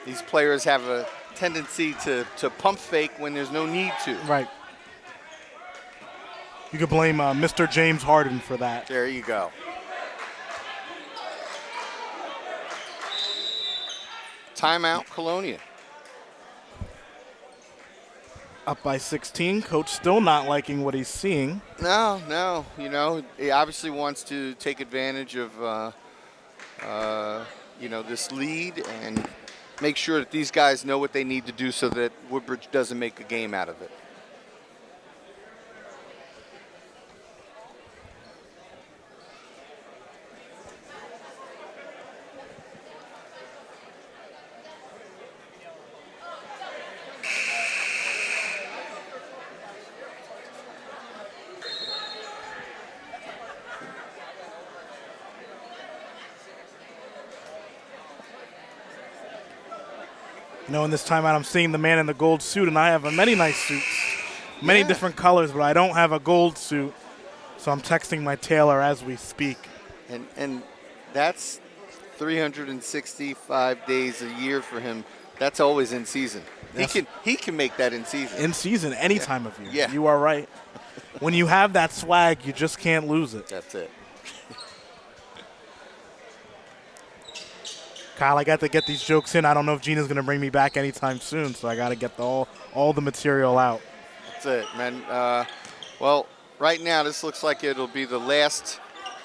These players have a tendency to pump fake when there's no need to. Right. You could blame Mr. James Harden for that. There you go. Timeout, Colonia. Up by 16. Coach still not liking what he's seeing. No. You know, he obviously wants to take advantage of, this lead and make sure that these guys know what they need to do so that Woodbridge doesn't make a game out of it. You know, in this timeout, I'm seeing the man in the gold suit, and I have many nice suits, many different colors, but I don't have a gold suit, so I'm texting my tailor as we speak. And that's 365 days a year for him. That's always in season. Yes. He can make that in season. In season, any time of year. Yeah. You are right. When you have that swag, you just can't lose it. That's it. Kyle, I got to get these jokes in. I don't know if Gina's going to bring me back anytime soon, so I got to get all the material out. That's it, man. Well, right now this looks like it'll be the last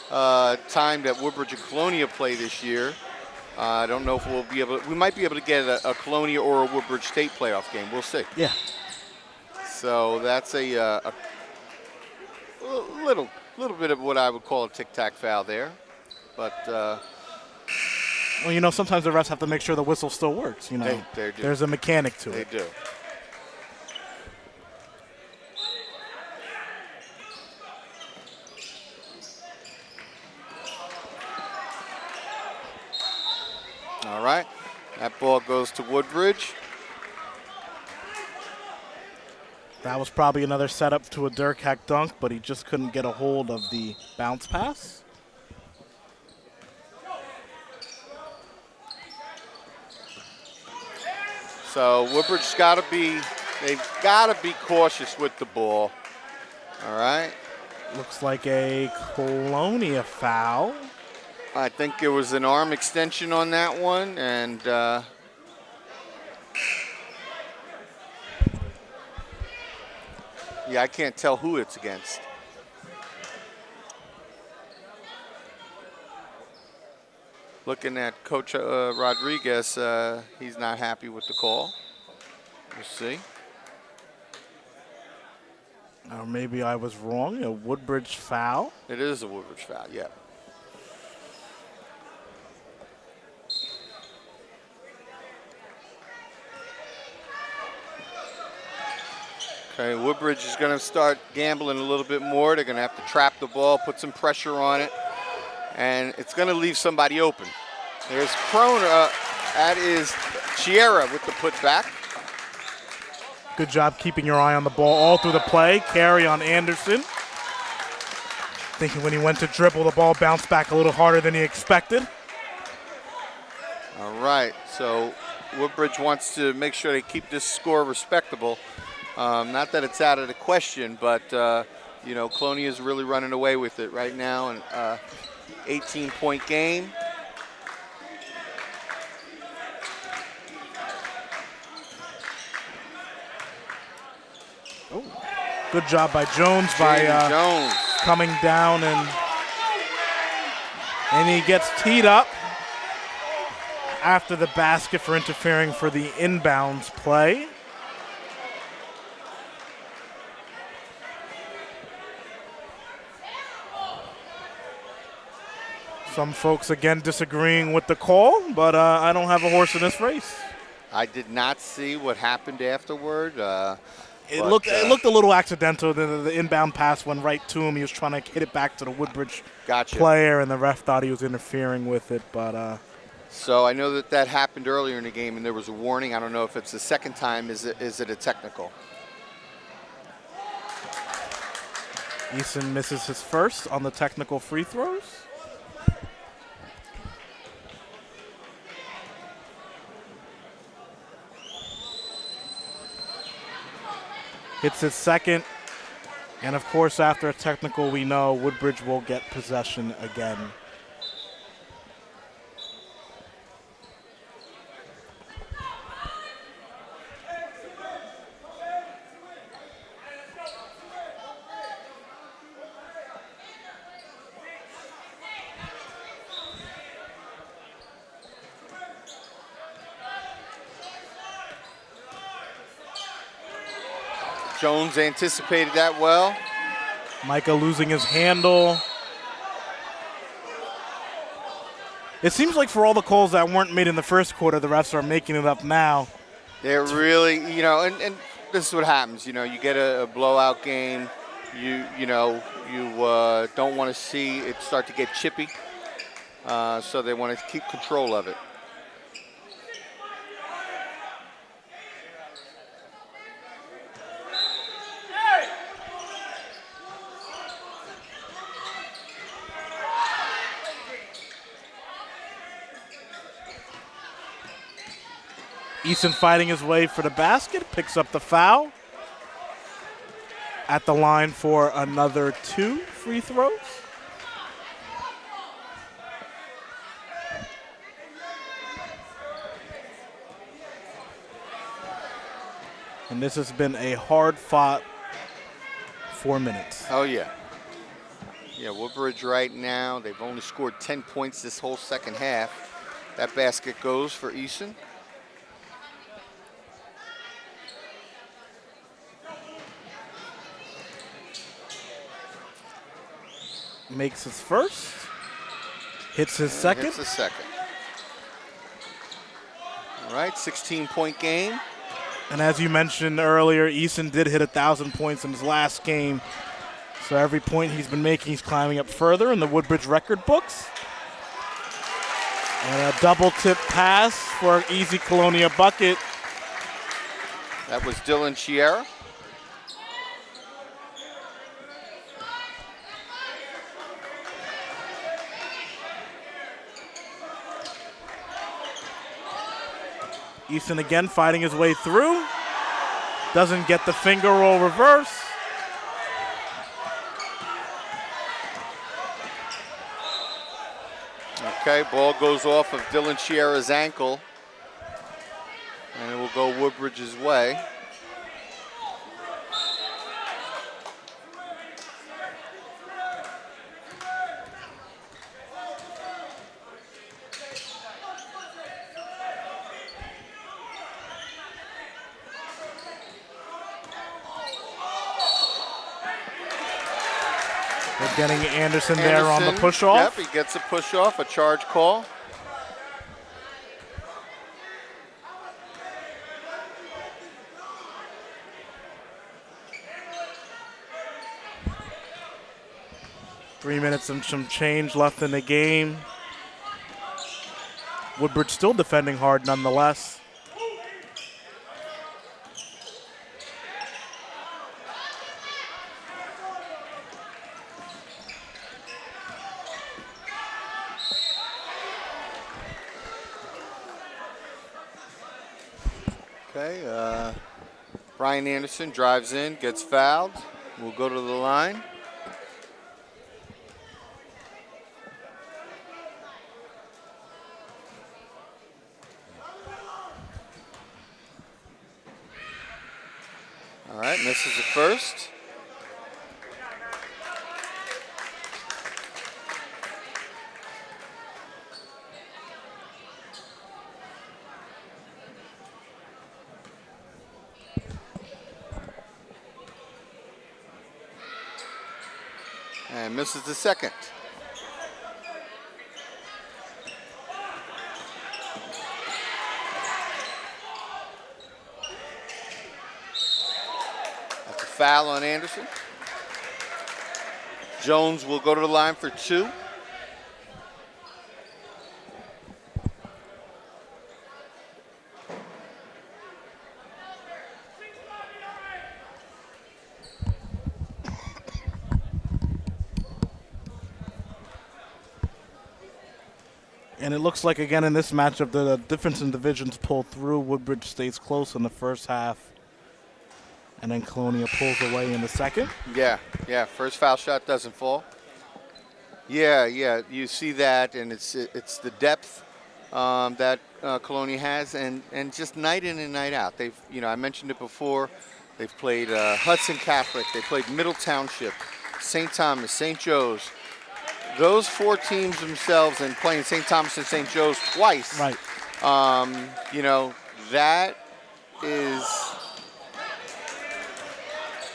time that Woodbridge and Colonia play this year. I don't know if we'll be able. We might be able to get a Colonia or a Woodbridge State playoff game. We'll see. Yeah. So that's a little bit of what I would call a tic-tac foul there, but. Well, sometimes the refs have to make sure the whistle still works. They do. There's a mechanic to it. They do. All right, that ball goes to Woodbridge. That was probably another setup to a Dirk Hack dunk, but he just couldn't get a hold of the bounce pass. So Woodbridge's they've got to be cautious with the ball. All right. Looks like a Colonia foul. I think it was an arm extension on that one, and yeah, I can't tell who it's against. Looking at Coach Rodriguez, he's not happy with the call. We'll see. Or maybe I was wrong. A Woodbridge foul. It is a Woodbridge foul, yeah. Okay, Woodbridge is going to start gambling a little bit more. They're going to have to trap the ball, put some pressure on it, and it's going to leave somebody open. There's Kroner. That is Chiera with the putback. Good job keeping your eye on the ball all through the play. Carry on Anderson. Thinking when he went to dribble, the ball bounced back a little harder than he expected. All right, so Woodbridge wants to make sure they keep this score respectable. Not that it's out of the question, but Colonia is really running away with it right now. An 18-point game. Oh, good job by Jones Jones coming down and he gets teed up after the basket for interfering for the inbounds play. Some folks again disagreeing with the call, but I don't have a horse in this race. I did not see what happened afterward. It looked a little accidental. The inbound pass went right to him. He was trying to hit it back to the Woodbridge player, and the ref thought he was interfering with it. But so I know that happened earlier in the game, and there was a warning. I don't know if it's the second time. Is it a technical? Eason misses his first on the technical free throws. Hits his second, and of course after a technical we know Woodbridge will get possession again. Jones anticipated that well. Micah losing his handle. It seems like for all the calls that weren't made in the first quarter, the refs are making it up now. They're really, and this is what happens. You get a blowout game. You don't want to see it start to get chippy. So they want to keep control of it. Eason fighting his way for the basket, picks up the foul. At the line for another 2 free throws. And this has been a hard-fought 4 minutes. Oh, yeah. Yeah, Woodbridge right now, they've only scored 10 points this whole second half. That basket goes for Easton. Makes his first. Hits his second. Hits the second. All right, 16-point game. And as you mentioned earlier, Easton did hit 1,000 points in his last game. So every point he's been making, he's climbing up further in the Woodbridge record books. And a double tip pass for an easy Colonia bucket. That was Dylan Chiera. Easton again fighting his way through. Doesn't get the finger roll reverse. Okay, ball goes off of Dylan Chiera's ankle. And it will go Woodbridge's way. They're getting Anderson there on the push-off. Yep, he gets a push-off, a charge call. Three minutes and some change left in the game. Woodbridge still defending hard nonetheless. Okay, Brian Anderson drives in, gets fouled. We'll go to the line. All right, misses the first. And misses the second. That's a foul on Anderson. Jones will go to the line for two. And it looks like, again, in this matchup, the difference in divisions pulled through. Woodbridge stays close in the first half. And then Colonia pulls away in the second. Yeah, first foul shot doesn't fall. Yeah, you see that, and it's the depth that Colonia has, and just night in and night out. They've, I mentioned it before, they've played Hudson Catholic, they played Middle Township, St. Thomas, St. Joe's. Those four teams themselves, and playing St. Thomas and St. Joe's twice. Right. That is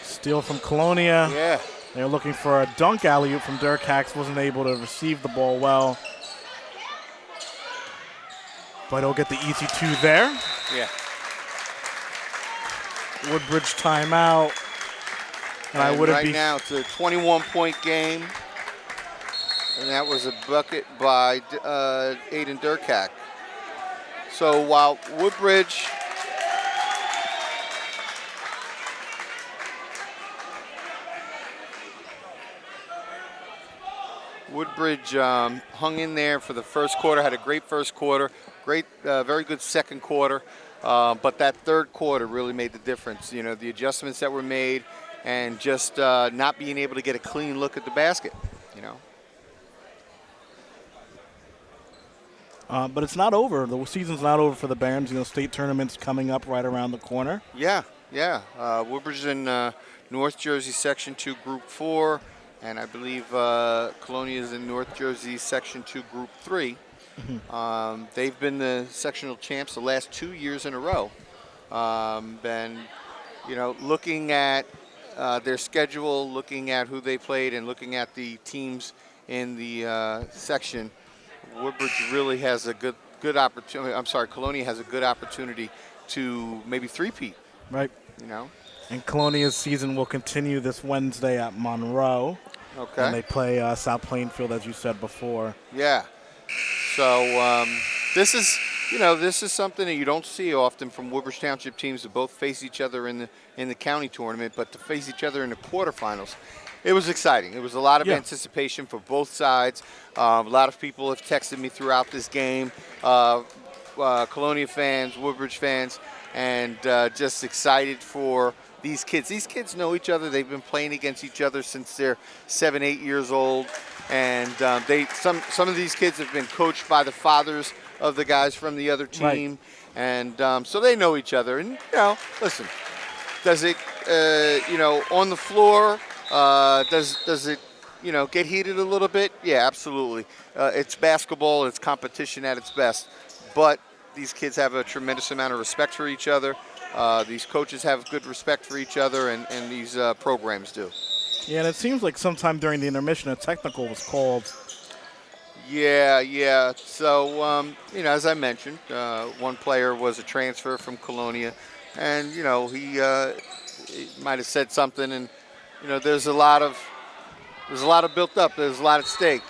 steal from Colonia. Yeah. They're looking for a dunk alley-oop from Dirk Hacks. Wasn't able to receive the ball well. But he'll get the easy two there. Yeah. Woodbridge timeout. And I wouldn't right be now it's a 21-point game. And that was a bucket by Aiden Durkak. So while Woodbridge hung in there for the first quarter, had a great first quarter, very good second quarter, but that third quarter really made the difference. The adjustments that were made and just not being able to get a clean look at the basket, But it's not over. The season's not over for the Barons. State tournament's coming up right around the corner. Yeah, Yeah. Woodbridge is in North Jersey Section 2 Group 4, and I believe Colonia is in North Jersey Section 2 Group 3. They've been the sectional champs the last 2 years in a row. And, looking at their schedule, looking at who they played, and looking at the teams in the section, Woodbridge really has a good opportunity. I'm sorry, Colonia has a good opportunity to maybe three-peat. Right. You know. And Colonia's season will continue this Wednesday at Monroe. Okay. And they play South Plainfield, as you said before. Yeah. So this is something that you don't see often from Woodbridge Township teams that both face each other in the county tournament, but to face each other in the quarterfinals. It was exciting. It was a lot of anticipation for both sides. A lot of people have texted me throughout this game, Colonia fans, Woodbridge fans, and just excited for these kids. These kids know each other. They've been playing against each other since they're 7, 8 years old, and some of these kids have been coached by the fathers of the guys from the other team, and so they know each other. And listen, does it on the floor? Does it get heated a little bit? Yeah, absolutely. It's basketball. It's competition at its best. But these kids have a tremendous amount of respect for each other. These coaches have good respect for each other, and these programs do. Yeah, and it seems like sometime during the intermission a technical was called. Yeah. So, as I mentioned, one player was a transfer from Colonia, and, he might have said something, and, there's a lot of built up. There's a lot at stake,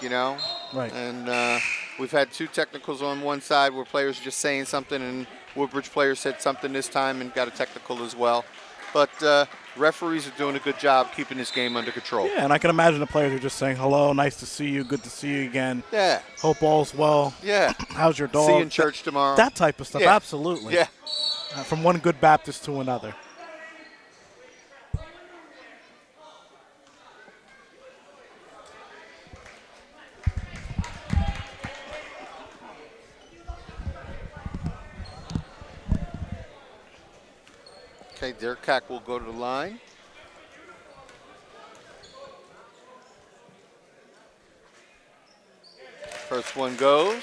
Right. And we've had 2 technicals on one side where players are just saying something, and Woodbridge players said something this time and got a technical as well. But referees are doing a good job keeping this game under control. Yeah, and I can imagine the players are just saying, hello, nice to see you, good to see you again. Yeah. Hope all's well. Yeah. How's your dog? See you in church tomorrow. That type of stuff, Yeah. absolutely. Yeah. From one good Baptist to another. Okay, Derek Cack will go to the line. First one goes.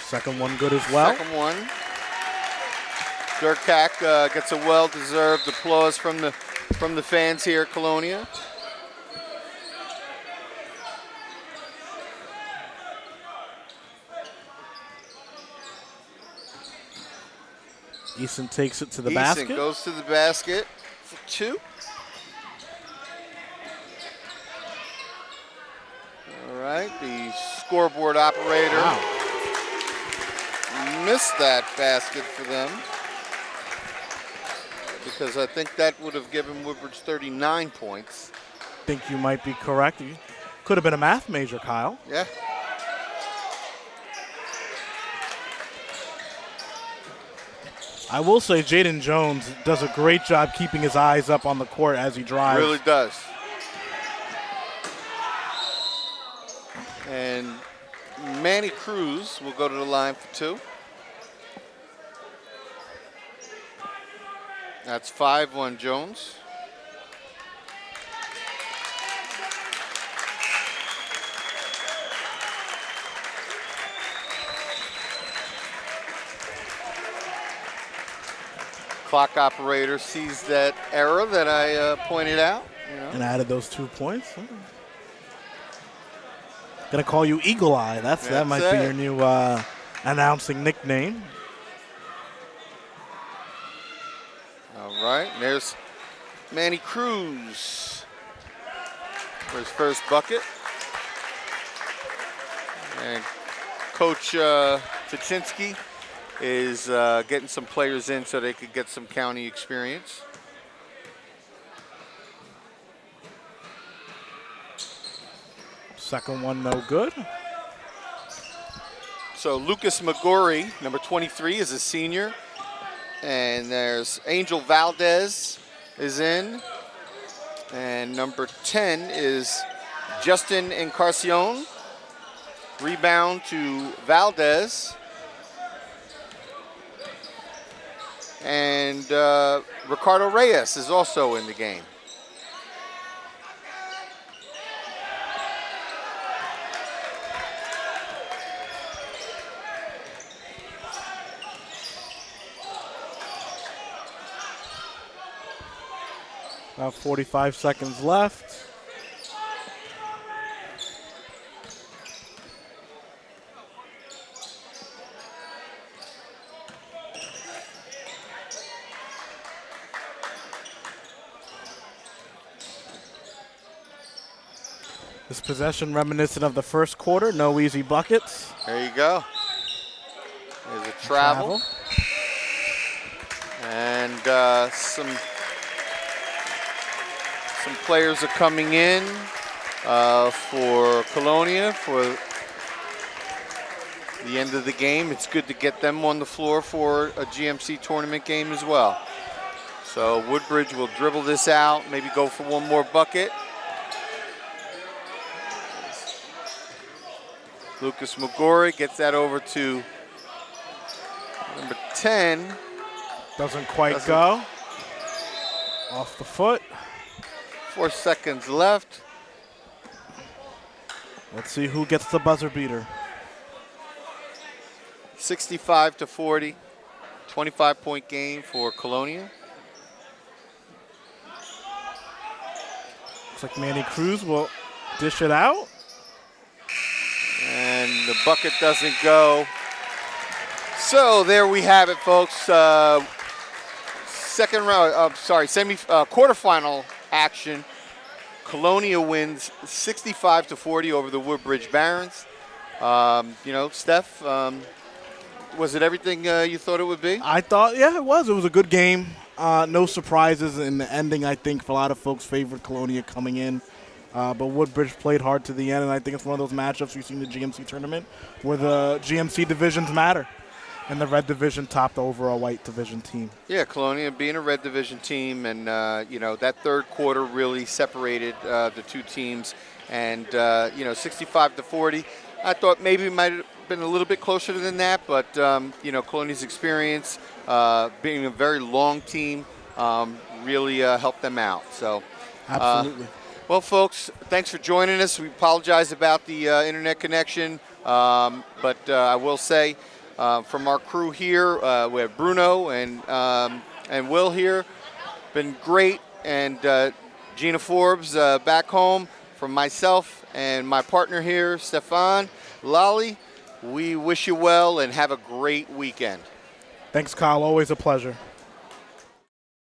Second one good as well. Second one. Dirk Cack gets a well-deserved applause from the fans here at Colonia. Eason takes it to the Eason basket. goes to the basket for 2. All right, the scoreboard operator missed that basket for them, because I think that would have given Woodbridge 39 points. I think you might be correct. You could have been a math major, Kyle. Yeah. I will say Jaden Jones does a great job keeping his eyes up on the court as he drives. Really does. And Manny Cruz will go to the line for 2. That's 5 on Jones. Clock operator sees that error that I pointed out. And added those 2 points. Gonna call you Eagle Eye. That might be your new announcing nickname. All right, there's Manny Cruz for his first bucket. And Coach Tuchinski is getting some players in so they could get some county experience. Second one, no good. So Lucas McGorry, number 23, is a senior. And there's Angel Valdez is in. And number 10 is Justin Encarnacion. Rebound to Valdez. And Ricardo Reyes is also in the game. About 45 seconds left. This possession reminiscent of the first quarter. No easy buckets. There you go. There's a travel. And some players are coming in for Colonia for the end of the game. It's good to get them on the floor for a GMC tournament game as well. So Woodbridge will dribble this out, maybe go for one more bucket. Lucas Magori gets that over to number 10. Doesn't quite go. Off the foot. 4 seconds left. Let's see who gets the buzzer beater. 65-40. 25-point game for Colonia. Looks like Manny Cruz will dish it out. And the bucket doesn't go. So there we have it, folks. Second round, quarterfinal action. Colonia wins 65-40 over the Woodbridge Barons. Steph, was it everything you thought it would be? I thought, yeah, it was. It was a good game. No surprises in the ending. I think for a lot of folks favored Colonia coming in. But Woodbridge played hard to the end, and I think it's one of those matchups we see in the GMC tournament where the GMC divisions matter. And the red division topped over a white division team. Yeah, Colonia being a red division team, and that third quarter really separated the two teams. And 65-40, I thought maybe it might have been a little bit closer than that, but Colonia's experience, being a very long team, really helped them out. So, absolutely. Well, folks, thanks for joining us. We apologize about the internet connection, but I will say. From our crew here, we have Bruno and Will here. Been great. And Gina Forbes back home. From myself and my partner here, Stefan Lally, we wish you well and have a great weekend. Thanks, Kyle. Always a pleasure.